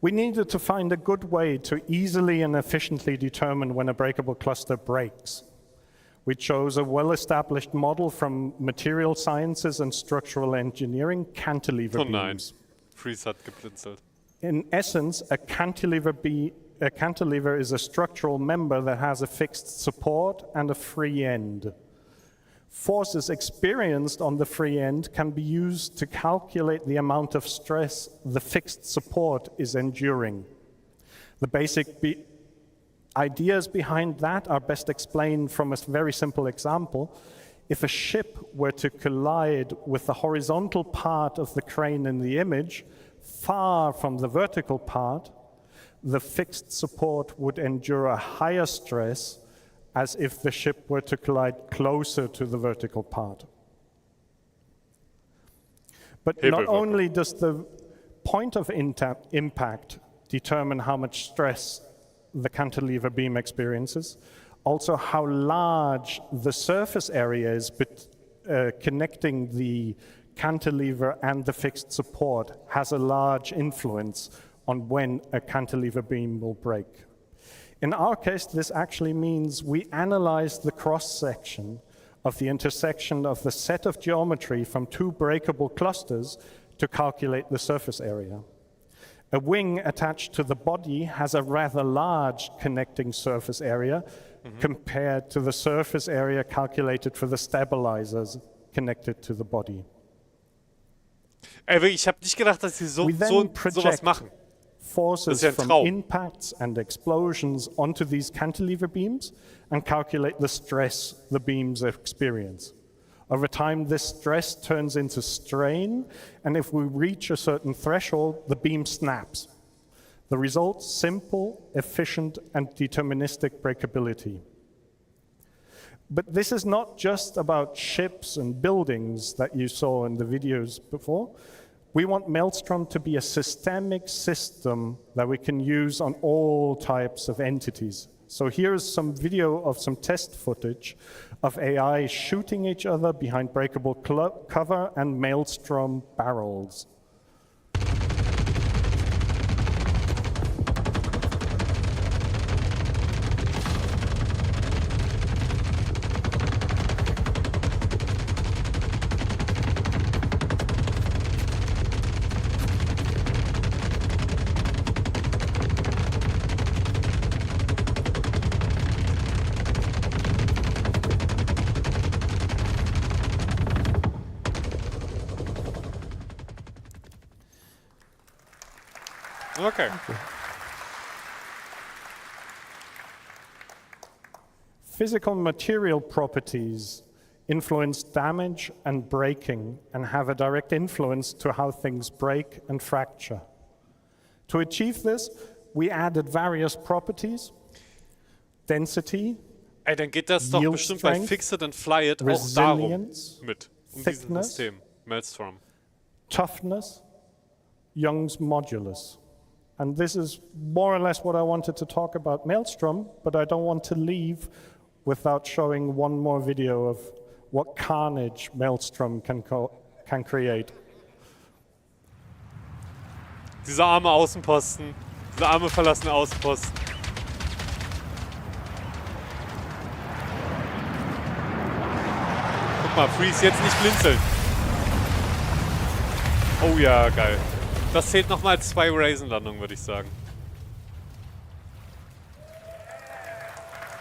We needed to find a good way to easily and efficiently determine when a breakable cluster breaks. We chose a well-established model from material sciences and structural engineering, cantilever Oh nein, beams. Freeze hat geblinzelt. In essence, a cantilever is a structural member that has a fixed support and a free end. Forces experienced on the free end can be used to calculate the amount of stress the fixed support is enduring. The basic ideas behind that are best explained from a very simple example. If a ship were to collide with the horizontal part of the crane in the image, far from the vertical part, the fixed support would endure a higher stress as if the ship were to collide closer to the vertical part. But not only does the point of impact determine how much stress the cantilever beam experiences, also how large the surface area is connecting the cantilever and the fixed support has a large influence on when a cantilever beam will break. In our case, this actually means we analyzed the cross-section of the intersection of the set of geometry from 2 breakable clusters to calculate the surface area. A wing attached to the body has a rather large connecting surface area compared to the surface area calculated for the stabilizers connected to the body. Ey, ich habe nicht gedacht, dass sie sowas machen. Forces from impacts and explosions onto these cantilever beams and calculate the stress the beams experience. Over time, this stress turns into strain, and if we reach a certain threshold, the beam snaps. The result, simple, efficient, and deterministic breakability. But this is not just about ships and buildings that you saw in the videos before. We want Maelstrom to be a systemic system that we can use on all types of entities. So here's some video of some test footage of AI shooting each other behind breakable cover and Maelstrom barrels. Okay. Physical material properties influence damage and breaking, and have a direct influence to how things break and fracture. To achieve this, we added various properties, density, Ey, dann geht das doch Yield bestimmt bei Strength, Fix It and Fly It auch darum Resilience, mit. Um dieses Thickness, System. Maelstrom. toughness, Young's modulus. And this is more or less what I wanted to talk about Maelstrom, but I don't want to leave without showing one more video of what carnage Maelstrom can create. Dieser arme Außenposten. Dieser arme verlassene Außenposten. Guck mal, Freeze, jetzt nicht blinzeln. Oh ja, geil. Das zählt nochmal als 2 Reysn-Landungen, würde ich sagen.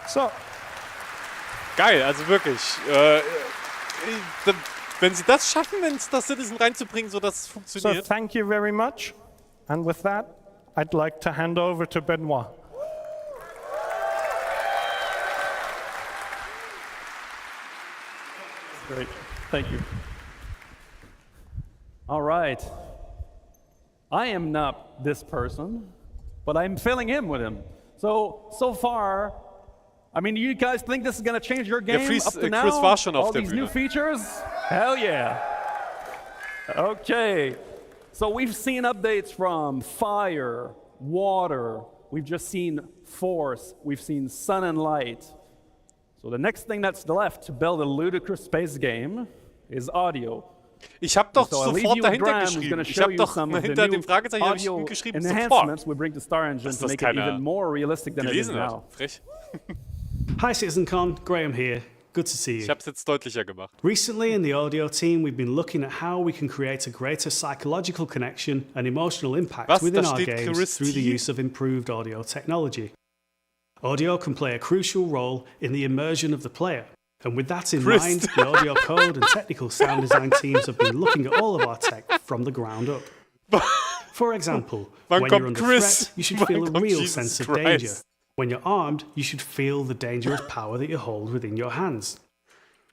So, Geil, also wirklich. Wenn sie das schaffen, ins das Citizen reinzubringen, sodass es so funktioniert. thank you very much. And with that, I'd like to hand over to Benoit. Great. Thank you. All right. I am not this person, but I'm filling in with him. So far, I mean, you guys think this is going to change your game Chris- up to Chris now? war schon auf All der these Bühne. new features? Hell yeah. Okay. So we've seen updates from fire, water. We've just seen force. We've seen sun and light. So the next thing that's left to build a ludicrous space game is audio. Ich habe doch So I'll leave sofort you with dahinter Graham, who's geschrieben. going to Ich show habe you doch some of the hinter new dem Fragezeichen hab ich audio geschrieben, sofort. enhancements we bring to Starengine Dass to das make it keiner even more realistic than it is gelesen now. hat. Frech. Hi CitizenCon, Graham here. Good to see Ich you. habe es jetzt deutlicher gemacht. Recently in the audio team, we've been looking at how we can create a greater psychological connection and emotional impact Was? within Da our steht games Chris through the T? use of improved audio technology. Audio can play a crucial role in the immersion of the player. And with that in Chris. mind, the audio code and technical sound design teams have been looking at all of our tech from the ground up. For example, Wann when kommt you're under Chris? threat, you should Wann feel a kommt real Jesus sense of Christ? danger. When you're armed, you should feel the dangerous power that you hold within your hands.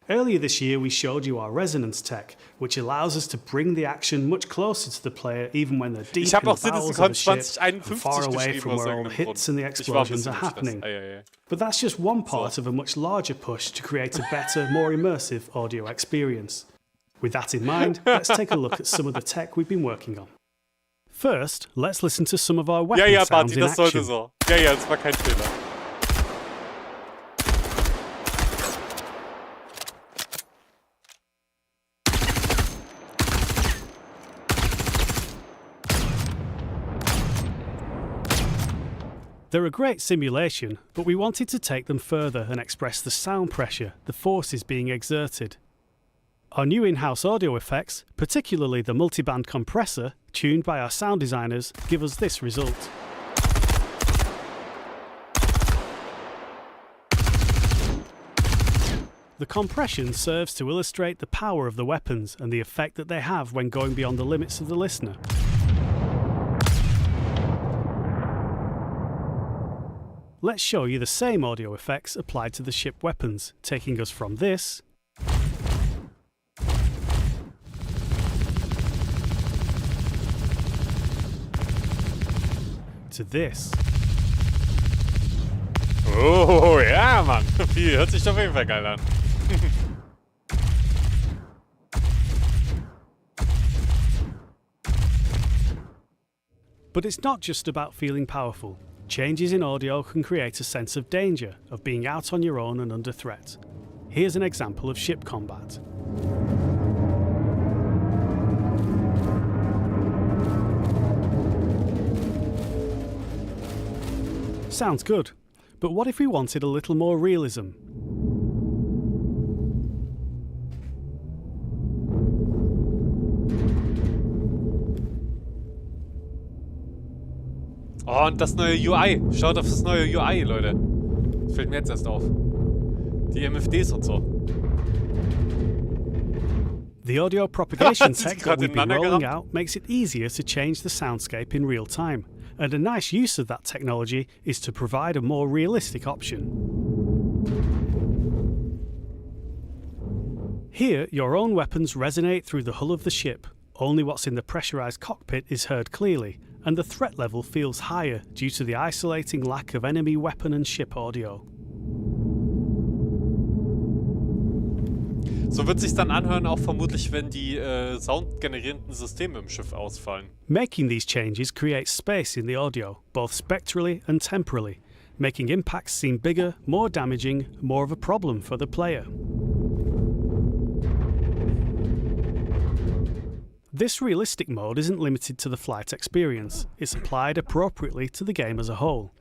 Earlier this year, we showed you our resonance tech, which allows us to bring the action much closer to the player, even when they're deep Ich in habe auch the bowels of CitizenCon a ship and 2051 far away geschrieben from aus where all irgendeinem hits Grund. and the Ich war ein explosions bisschen are im Stress. happening. Ei, ei, ei. But that's just one part of a much larger push to create a better, more immersive audio experience. With that in mind, let's take a look at some of the tech we've been working on. First, let's listen to some of our weapon Ja, sounds Barty, in das sollte action. so. Ja, das war kein Fehler. They're a great simulation, but we wanted to take them further and express the sound pressure, the forces being exerted. Our new in-house audio effects, particularly the multiband compressor, tuned by our sound designers, give us this result. The compression serves to illustrate the power of the weapons and the effect that they have when going beyond the limits of the listener. Let's show you the same audio effects applied to the ship weapons, taking us from this to this. Oh, ja, Mann. Hört sich auf jeden Fall geil an. But it's not just about feeling powerful. Changes in audio can create a sense of danger, of being out on your own and under threat. Here's an example of ship combat. Sounds good, but what if we wanted a little more realism? Oh, und das neue UI. Schaut auf das neue UI, Leute. Das fällt mir jetzt erst auf. Die MFDs und so. The audio propagation Sie tech gerade that we've been ineinander rolling gerammt. out makes it easier to change the soundscape in real time, and a nice use of that technology is to provide a more realistic option. Here, your own weapons resonate through the hull of the ship. Only what's in the pressurized cockpit is heard clearly, and the threat level feels higher due to the isolating lack of enemy weapon and ship audio. So wird sich's dann anhören, auch vermutlich, wenn die soundgenerierenden Systeme im Schiff ausfallen. Making these changes creates space in the audio, both spectrally and temporally, making impacts seem bigger, more damaging, more of a problem for the player. This realistic mode isn't limited to the flight experience, it's applied appropriately to the game as a whole.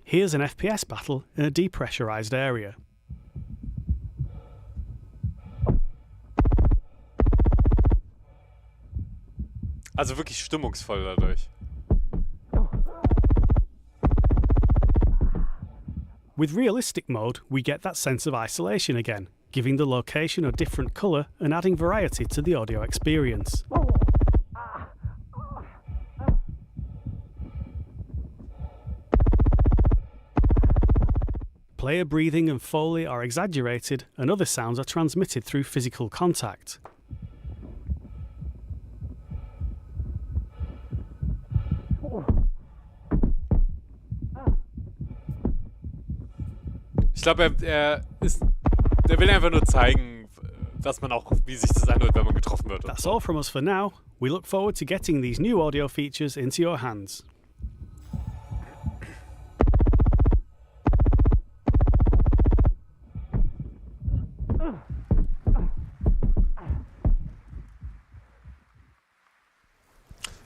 Here's an FPS battle in a depressurized area. Also wirklich stimmungsvoll dadurch. With realistic mode, we get that sense of isolation again, giving the location a different colour and adding variety to the audio experience. Player breathing and foley are exaggerated, and other sounds are transmitted through physical contact. Ich glaube, er will einfach nur zeigen, dass man auch, wie sich das anhört, wenn man getroffen wird. That's all from us for now. We look forward to getting these new audio features into your hands.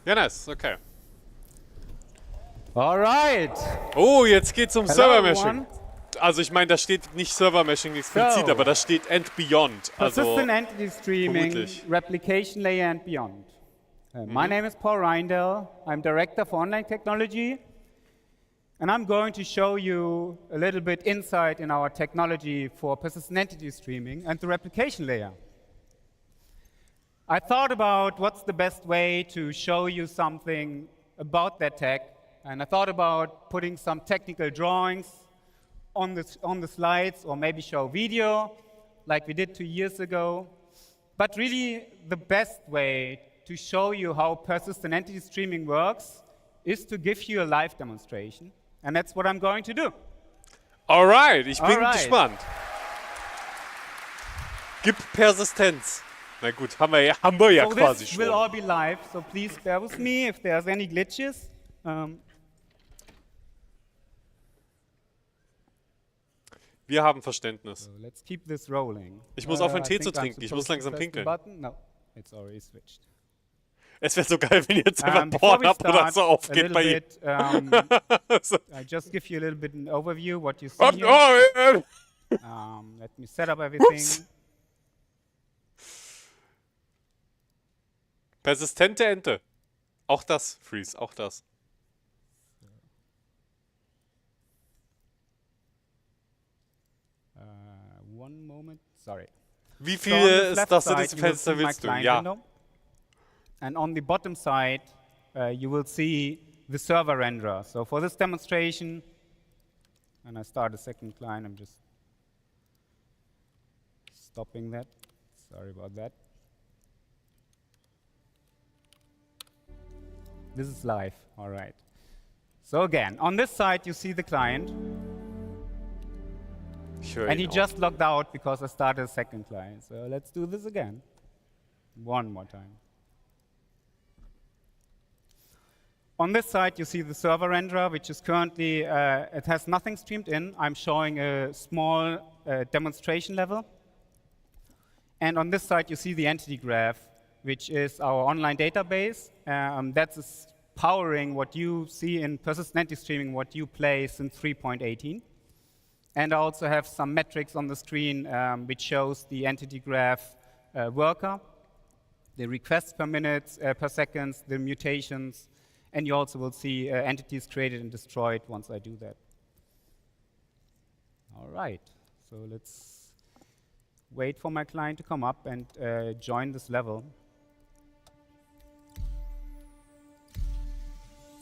Ja, nice, okay. Alright. Oh, jetzt geht's um Hello, Server-Meshing. everyone. Also ich meine, da steht nicht Server-Meshing explizit, So. aber da steht and beyond. Also Persistent Entity Streaming, vermutlich. Replication Layer and Beyond. My name is Paul Reindl. I'm Director for Online Technology. And I'm going to show you a little bit insight in our technology for persistent entity streaming and the replication layer. I thought about what's the best way to show you something about that tech. And I thought about putting some technical drawings on the slides, or maybe show video like we did 2 years ago. But really, the best way to show you how persistent entity streaming works is to give you a live demonstration. And that's what I'm going to do. Alright, ich bin Alright. gespannt. Gib Persistenz. Na gut, haben wir ja So quasi this will schon. all be live, so please bear with me if there's any glitches. Wir haben Verständnis. So let's keep this rolling. Ich muss aufhören, I Tee think zu I'm trinken. Ich muss supposed to langsam press the pinkeln. button. No, it's already switched. Es wäre so geil, wenn jetzt einfach Before we Pornhub oder start, so a aufgeht little bei ihm. bit, So. I just give you a little bit an overview what you see Oh, here. oh, Let me set up everything. Ups. Persistente Ente. Auch das, Freeze, auch das. One moment, sorry. Wie So on viele this left Taste side, des you will see Fenster my willst du? client Ja. window. And on the bottom side, you will see the server renderer. So for this demonstration, and I start a second client, I'm just stopping that. Sorry about that. This is live, all right. So again, on this side, you see the client. Ich höre And he ihn auch. just logged out because I started a second client. So let's do this again. One more time. On this side, you see the server renderer, which is currently, it has nothing streamed in. I'm showing a small demonstration level. And on this side, you see the entity graph, which is our online database. That's powering what you see in persistent entity streaming, what you play since 3.18. And I also have some metrics on the screen which shows the entity graph worker, the requests per minute, per second, the mutations, and you also will see entities created and destroyed once I do that. All right, so let's wait for my client to come up and join this level.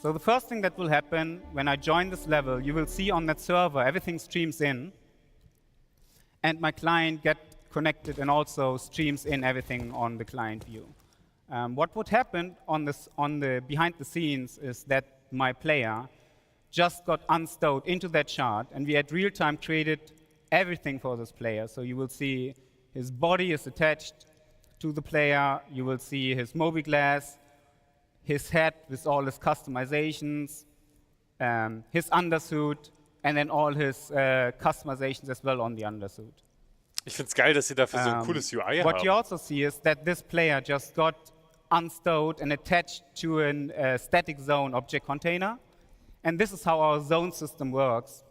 So the first thing that will happen when I join this level, you will see on that server, everything streams in, and my client get connected and also streams in everything on the client view. What would happen on the behind the scenes is that my player just got unstowed into that shard, and we at real time created everything for this player. So you will see his body is attached to the player. You will see his mobi-glass, his head with all his customizations, his undersuit, and then all his customizations as well on the undersuit. Ich find's geil, dass sie dafür so ein cooles UI What haben. you also see is that this player just got unstowed and attached to a static zone object container. And this is how our zone system works.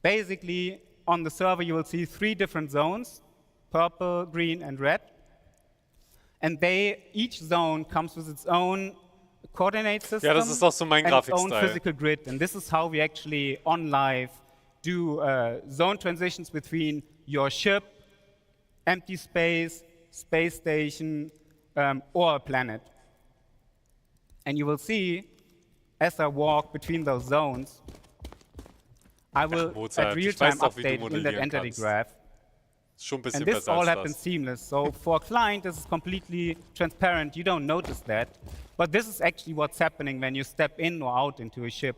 Basically, on the server, you will see 3 different zones, purple, green, and red. And each zone comes with its own coordinate system Ja, das ist auch so mein and its own Grafikstyle. physical grid. And this is how we actually, on live, do zone transitions between your ship, empty space, space station, or a planet. And you will see, as I walk between those zones, I will Mozart, at ich real-time weiß doch, wie du update in that modellieren entity kannst. graph. Schon ein bisschen And this besser all als happens das. seamless. So for a client, this is completely transparent. You don't notice that. But this is actually what's happening when you step in or out into a ship.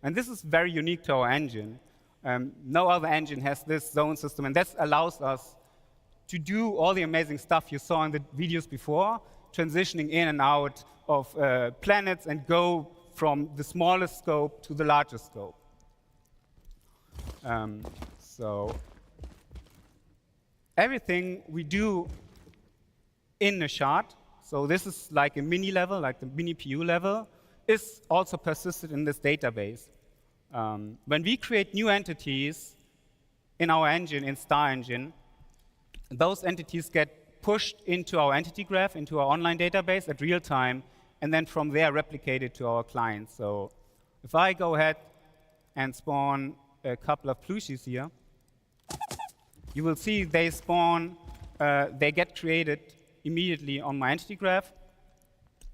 And this is very unique to our engine. No other engine has this zone system. And that allows us to do all the amazing stuff you saw in the videos before, transitioning in and out of planets and go from the smallest scope to the largest scope. So everything we do in a shard, so this is like a mini level, like the mini PU level, is also persisted in this database. When we create new entities in our engine, in Starengine, those entities get pushed into our entity graph, into our online database at real time, and then from there replicated to our clients. So if I go ahead and spawn a couple of plushies here, you will see they spawn, they get created immediately on my entity graph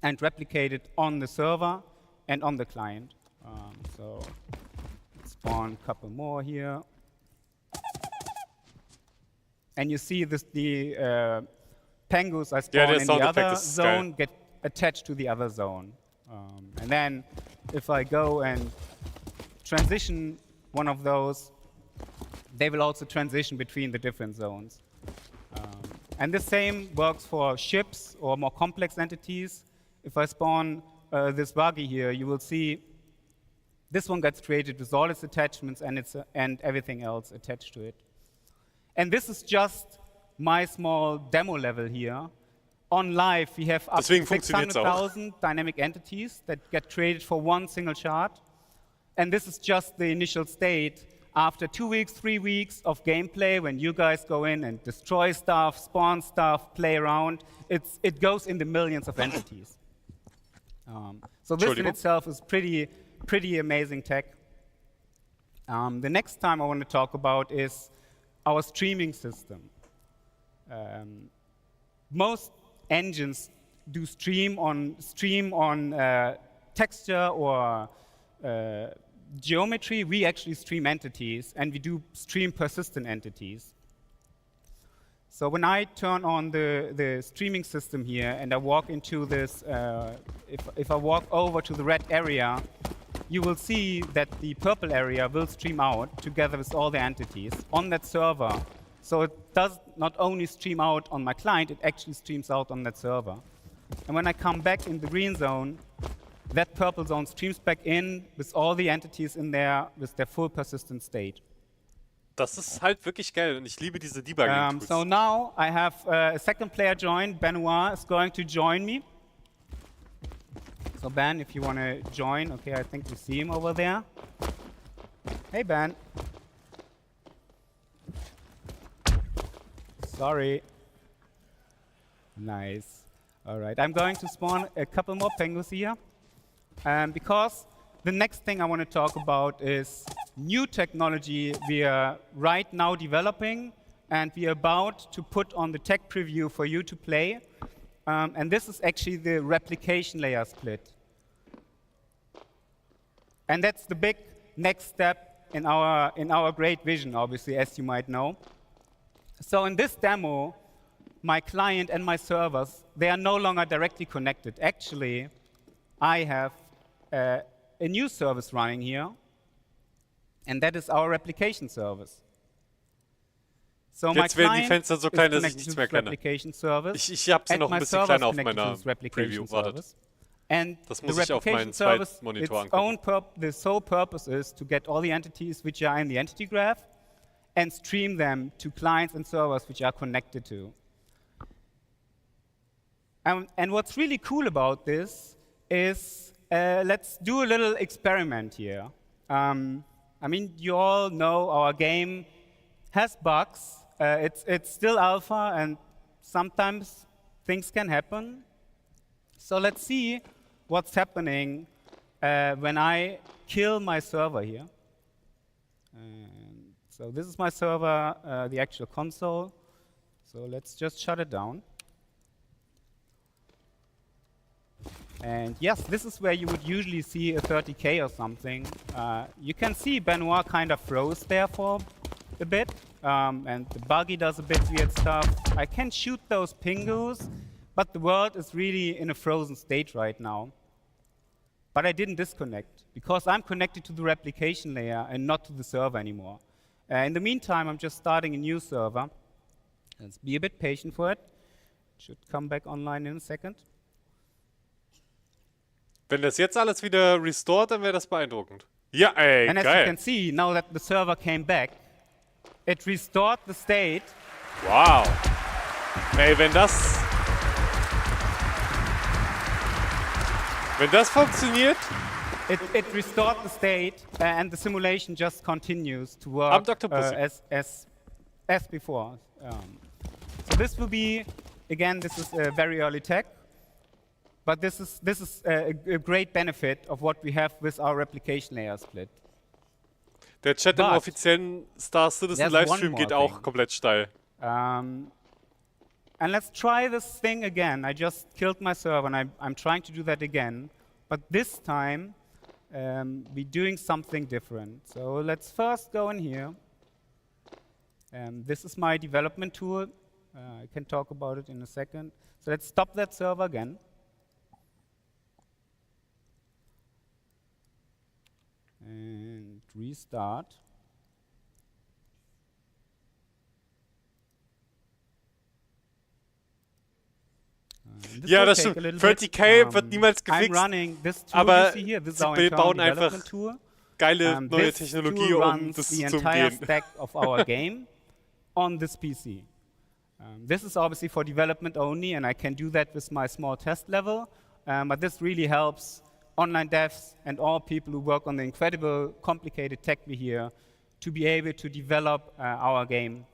and replicated on the server and on the client. So spawn a couple more here. And you see this, the pengus I spawn in the other zone get attached to the other zone. And then if I go and transition one of those, they will also transition between the different zones. And the same works for ships or more complex entities. If I spawn this buggy here, you will see this one gets created with all its attachments and everything else attached to it. And this is just my small demo level here. On live, we have up to 600,000 dynamic entities that get created for one single shard. And this is just the initial state. After 2 weeks, 3 weeks of gameplay, when you guys go in and destroy stuff, spawn stuff, play around, it goes in the millions of entities. So this in itself is pretty amazing tech. The next time I want to talk about is our streaming system. Most engines do stream on texture or geometry. We actually stream entities, and we do stream persistent entities. So when I turn on the streaming system here and I walk into this, if I walk over to the red area, you will see that the purple area will stream out together with all the entities on that server. So it does not only stream out on my client, it actually streams out on that server. And when I come back in the green zone, that purple zone streams back in with all the entities in there with their full persistent state. Das ist halt wirklich geil und ich liebe diese Debugging-Tools. So now I have a second player join. Benoit is going to join me. So Ben, if you want to join, okay, I think we see him over there. Hey Ben. Sorry. Nice. All right, I'm going to spawn a couple more penguins here. Because the next thing I want to talk about is new technology we are right now developing and we are about to put on the tech preview for you to play. And this is actually the replication layer split. And that's the big next step in our great vision, obviously, as you might know. So in this demo, my client and my servers, they are no longer directly connected. Actually, I have a new service running here, and that is our replication service. So my Jetzt werden die client Fenster so is klein, dass ich connected nichts to mehr this kenne. replication service, Ich habe sie and noch ein my bisschen server kleiner is auf connected to meiner this replication Preview. Wartet. service. And Das the muss ich auf meinen replication service, zweiten Monitor its angucken. the sole purpose is to get all the entities which are in the entity graph and stream them to clients and servers which are connected to. And what's really cool about this is, let's do a little experiment here. I mean, you all know our game has bugs. It's still alpha, and sometimes things can happen. So let's see what's happening when I kill my server here. And so this is my server, the actual console. So let's just shut it down. And yes, this is where you would usually see a 30K or something. You can see Benoit kind of froze there for a bit, and the buggy does a bit weird stuff. I can shoot those pingus, but the world is really in a frozen state right now. But I didn't disconnect, because I'm connected to the replication layer and not to the server anymore. In the meantime, I'm just starting a new server. Let's be a bit patient for it. It should come back online in a second. Wenn das jetzt alles wieder restored, dann wäre das beeindruckend. Ja, ey, And as you can see, now that the server came back, it restored the state. Wow. Ey, wenn das funktioniert, it restored the state, and the simulation just continues to work as before. So this will be, again, this is very early tech. But this is a great benefit of what we have with our replication layer split. Der Chat im offiziellen Star Citizen Livestream geht auch komplett steil. And let's try this thing again. I just killed my server, and I'm trying to do that again. But this time, we're doing something different. So let's first go in here. This is my development tool. I can talk about it in a second. So let's stop that server again. And restart. Ja, das stimmt. 30K wird niemals gefixt, aber sie bauen einfach geile neue Technologie, um das zu umgehen. Stack of our game on this PC. This is obviously for development only, and I can do that with my small test level, but this really helps online devs and all people who work on the incredible, complicated tech we hear to be able to develop our game.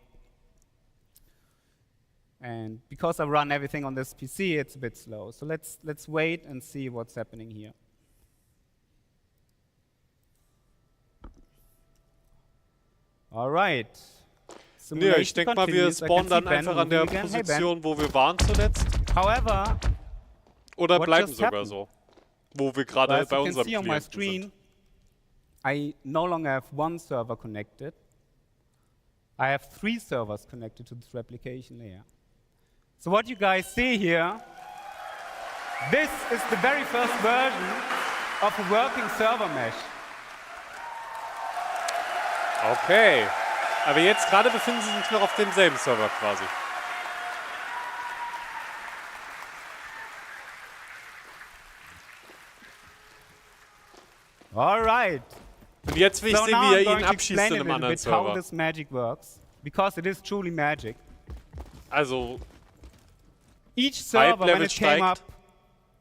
And because I run everything on this PC, it's a bit slow. So let's wait and see what's happening here. All right. Ja, ich denke mal, wir spawnen dann einfach an der Position, wo wir waren zuletzt. However, oder bleiben sogar so. Wo wir gerade bei unserem Klienten sind. I no longer have one server connected. I have 3 servers connected to this replication layer. So what you guys see here, this is the very first version of a working server mesh. Okay. Aber jetzt gerade befinden sie sich noch auf demselben Server quasi. All right. Und jetzt will ich sehen, wie er ihn abschießt in einem anderen Server. How this magic works, because it is truly magic. Also, each server, when it came up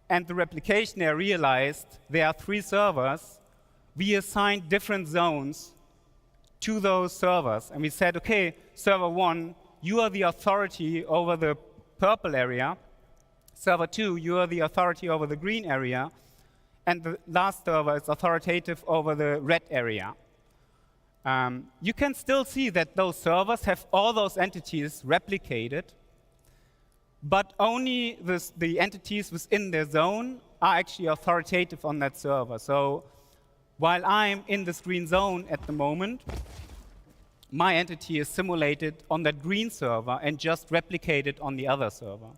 and the replication layer realized there are 3 servers, we assigned different zones to those servers. And we said, okay, server 1, you are the authority over the purple area. Server 2, you are the authority over the green area. And the last server is authoritative over the red area. You can still see that those servers have all those entities replicated, but only the entities within their zone are actually authoritative on that server. So while I'm in this green zone at the moment, my entity is simulated on that green server and just replicated on the other server.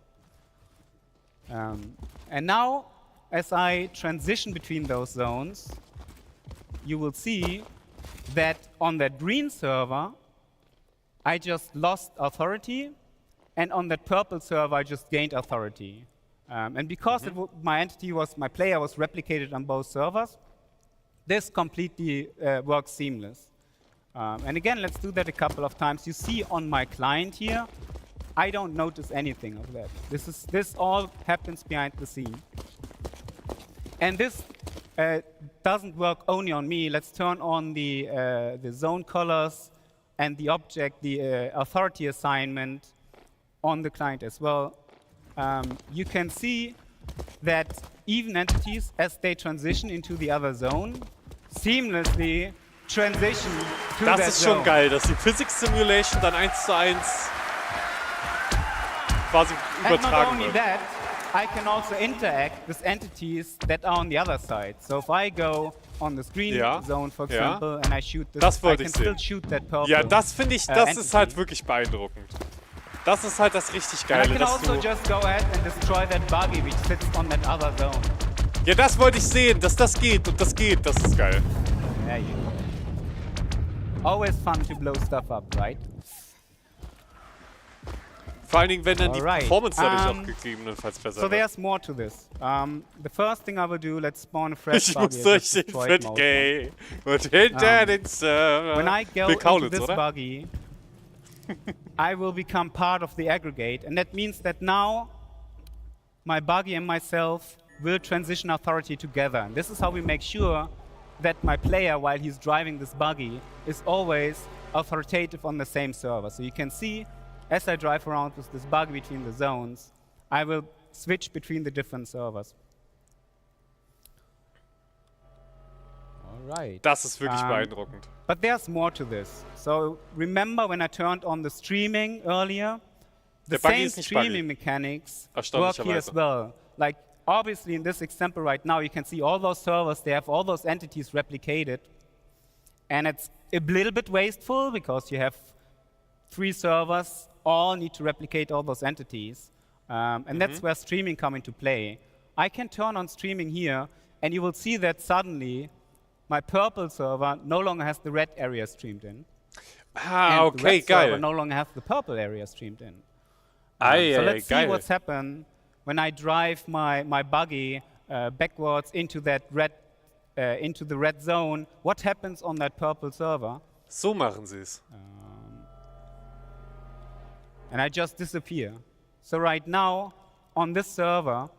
And now, as I transition between those zones, you will see that on that green server, I just lost authority, and on that purple server, I just gained authority. And because my player was replicated on both servers, this completely works seamless. And again, let's do that a couple of times. You see on my client here, I don't notice anything of that. This all happens behind the scene. And this doesn't work only on me. Let's turn on the zone colors and the object, the authority assignment on the client as well. You can see that even entities, as they transition into the other zone, seamlessly transition to that zone. Das ist schon geil, dass die Physics Simulation dann 1:1 quasi And not übertragen only wird. that, I can also interact with entities that are on the other side. So if I go on the screen zone, for example, and I shoot this, Das I wollte can ich still sehen. shoot that purple Ja, das finde ich, das ist entity. halt wirklich beeindruckend. Das ist halt das richtig And I Geile, can dass also du... just go ahead and destroy that buggy which sits on that other zone. Ja, das wollte ich sehen, dass das geht und das geht, das ist geil. There you go. Always fun to blow stuff up, right? Vor allen Dingen, wenn dann die Alright, Performance dadurch auch gegebenenfalls besser So wird. there's more to this. The first thing I will do, let's spawn a fresh Ich buggy. muss durch den Fred Gay und hinter den Server. When I go Bill into Kaulitz, this oder? buggy, I will become part of the aggregate, and that means that now my buggy and myself will transition authority together. And this is how we make sure that my player, while he's driving this buggy, is always authoritative on the same server. So you can see, as I drive around with this buggy between the zones, I will switch between the different servers. All right. Das ist wirklich beeindruckend. But there's more to this. So remember when I turned on the streaming earlier? The Der Buggy same ist nicht streaming buggy. mechanics work here as well. Like obviously in this example right now, you can see all those servers, they have all those entities replicated. And it's a little bit wasteful because you have 3 servers, all need to replicate all those entities. And that's where streaming come into play. I can turn on streaming here, and you will see that suddenly my purple server no longer has the red area streamed in. Ah, and the okay, red server geil. no longer has the purple area streamed in. So let's see geil. what's happened when I drive my buggy backwards into that red, into the red zone. What happens on that purple server? So machen sie es. And I just disappear. So right now, on this server,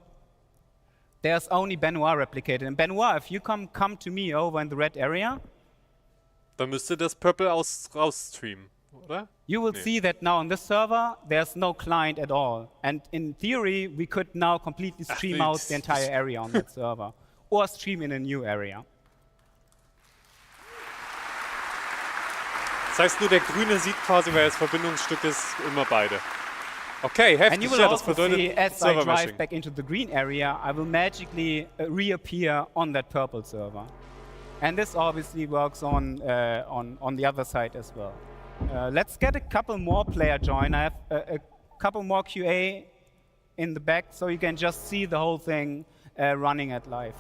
there's only Benoit replicated. And Benoit, if you come to me over in the red area, Dann müsste das Purple rausstreamen, oder? you will see that now on this server, there's no client at all. And in theory, we could now completely stream out the entire area on that server. Or stream in a new area. Das heißt, nur der Grüne sieht quasi, weil er das Verbindungsstück ist, immer beide. Okay, And you heftig. will Ja, das also bedeutet see, as I Server drive Meshing. back into the green area, I will magically reappear on that purple server. And this obviously works on the other side as well. Let's get a couple more player join. I have a couple more QA in the back, so you can just see the whole thing running at live.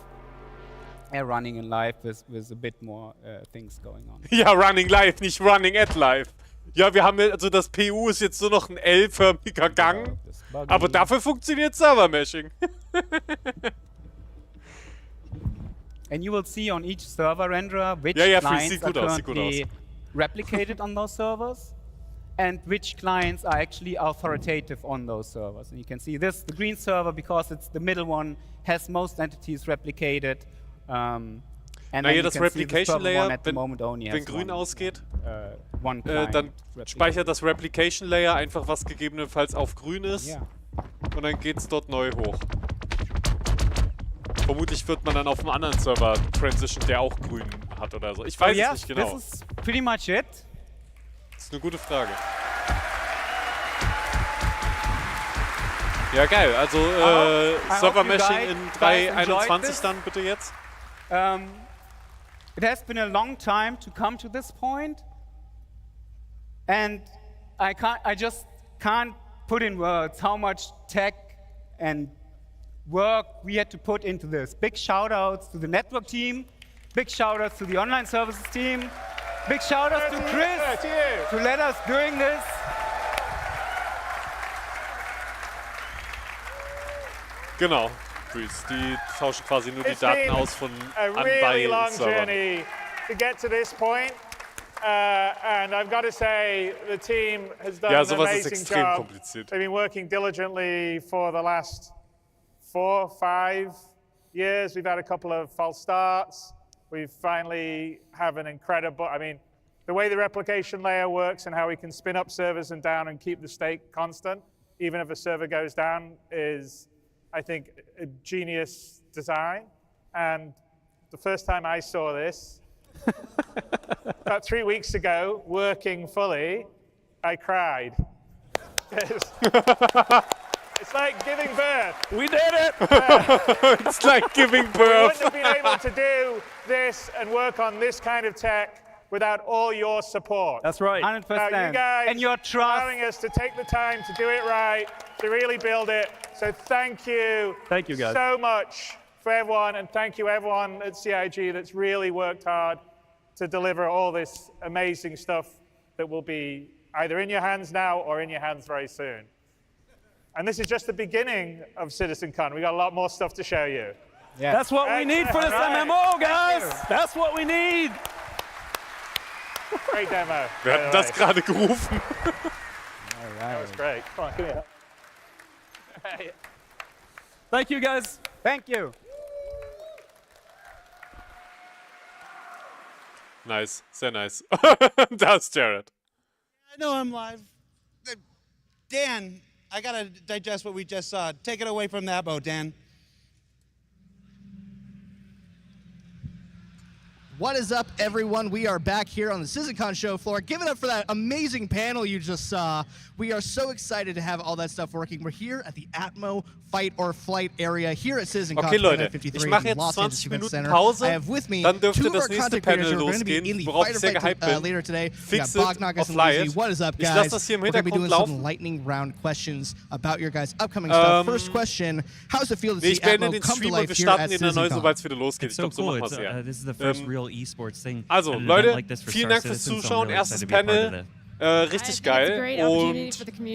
Running in live with a bit more things going on. Ja, running live, nicht running at live. Ja, wir haben also das PU ist jetzt nur noch ein L-förmiger Gang, aber dafür funktioniert Server Meshing. And you will see on each server renderer which Ja, clients sieht are gut aus, sieht gut currently aus. replicated on those servers and which clients are actually authoritative on those servers. And you can see this, the green server, because it's the middle one, has most entities replicated. And Na then hier you das can see this Replication purple Layer, one at the moment only wenn has grün one, ausgeht, one client dann replicated. speichert das Replication Layer einfach, was gegebenenfalls auf grün ist. Ja. Und dann geht's dort neu hoch. Vermutlich wird man dann auf einem anderen Server transition, der auch grün hat oder so. Ich weiß es nicht genau. This is pretty much it. Das ist eine gute Frage. Ja, geil. Also Server Meshing in 3.21 dann bitte jetzt. It has been a long time to come to this point. And I just can't put in words how much tech and work we had to put into this. Big shout outs to the network team, big shout outs to the online services team, big shout outs to Chris to let us doing this. Genau. Die tauschen quasi nur die Daten aus von a really long Servern. journey to get to this point. And I've got to say, the team has done Ja, an sowas ist amazing extrem job. kompliziert. They've been working diligently for the last 4, 5 years. We've had a couple of false starts. We finally have an incredible, I mean, the way the replication layer works and how we can spin up servers and down and keep the state constant, even if a server goes down, is, I think, a genius design. And the first time I saw this, about 3 weeks ago, working fully, I cried. It's like giving birth. We did it! It's like giving We birth. wouldn't have been able to do this and work on this kind of tech without all your support. That's right. 100%. Now, you guys and your trust. allowing us to take the time to do it right, to really build it. So thank you. Thank you, guys. So much for everyone, and thank you everyone at CIG that's really worked hard to deliver all this amazing stuff that will be either in your hands now or in your hands very soon. And this is just the beginning of CitizenCon. We got a lot more stuff to show you. Yeah. That's what we need for this Right. MMO, guys! That's what we need! Great demo. Wir hatten das gerade gerufen. That was great. Come on, come here. Thank you, guys. Thank you. Nice, sehr nice. Da ist Jared. I know I'm live. Dan, I gotta digest what we just saw. Take it away from that boat, Dan. What is up, everyone? We are back here on the CitizenCon show floor. Give it up for that amazing panel you just saw. We are so excited to have all that stuff working. We're here at the Atmo Fight or Flight area here at CitizenCon Okay, Leute, 2053 ich mache in jetzt Los Angeles 20 Event Minuten Center. Pause, I have with me dann dürfte two of das our nächste content Panel creators who are going to be in losgehen, the worauf Fight ich or sehr Flight gehypt bin. later today. We got Fix it Bognagas of and Light. Lizzie. What is up, Ich guys? lasse das hier im We're going to be Hintergrund doing some laufen. lightning round questions about your guys' upcoming stuff. First question, how does it feel to Nee, see ich beende Atmo den come to Stream und life wir here at starten ihn dann neu, CitizenCon? sobald es wieder losgeht. Ich glaube, so machen wir es eher. This is the first real esports thing. Also, at an Leute, event like this for vielen Star Dank fürs Citizen, so I'm Zuschauen. really Erstes excited to be a part of Panel. it. Richtig I think it's a great geil. opportunity Und for the community.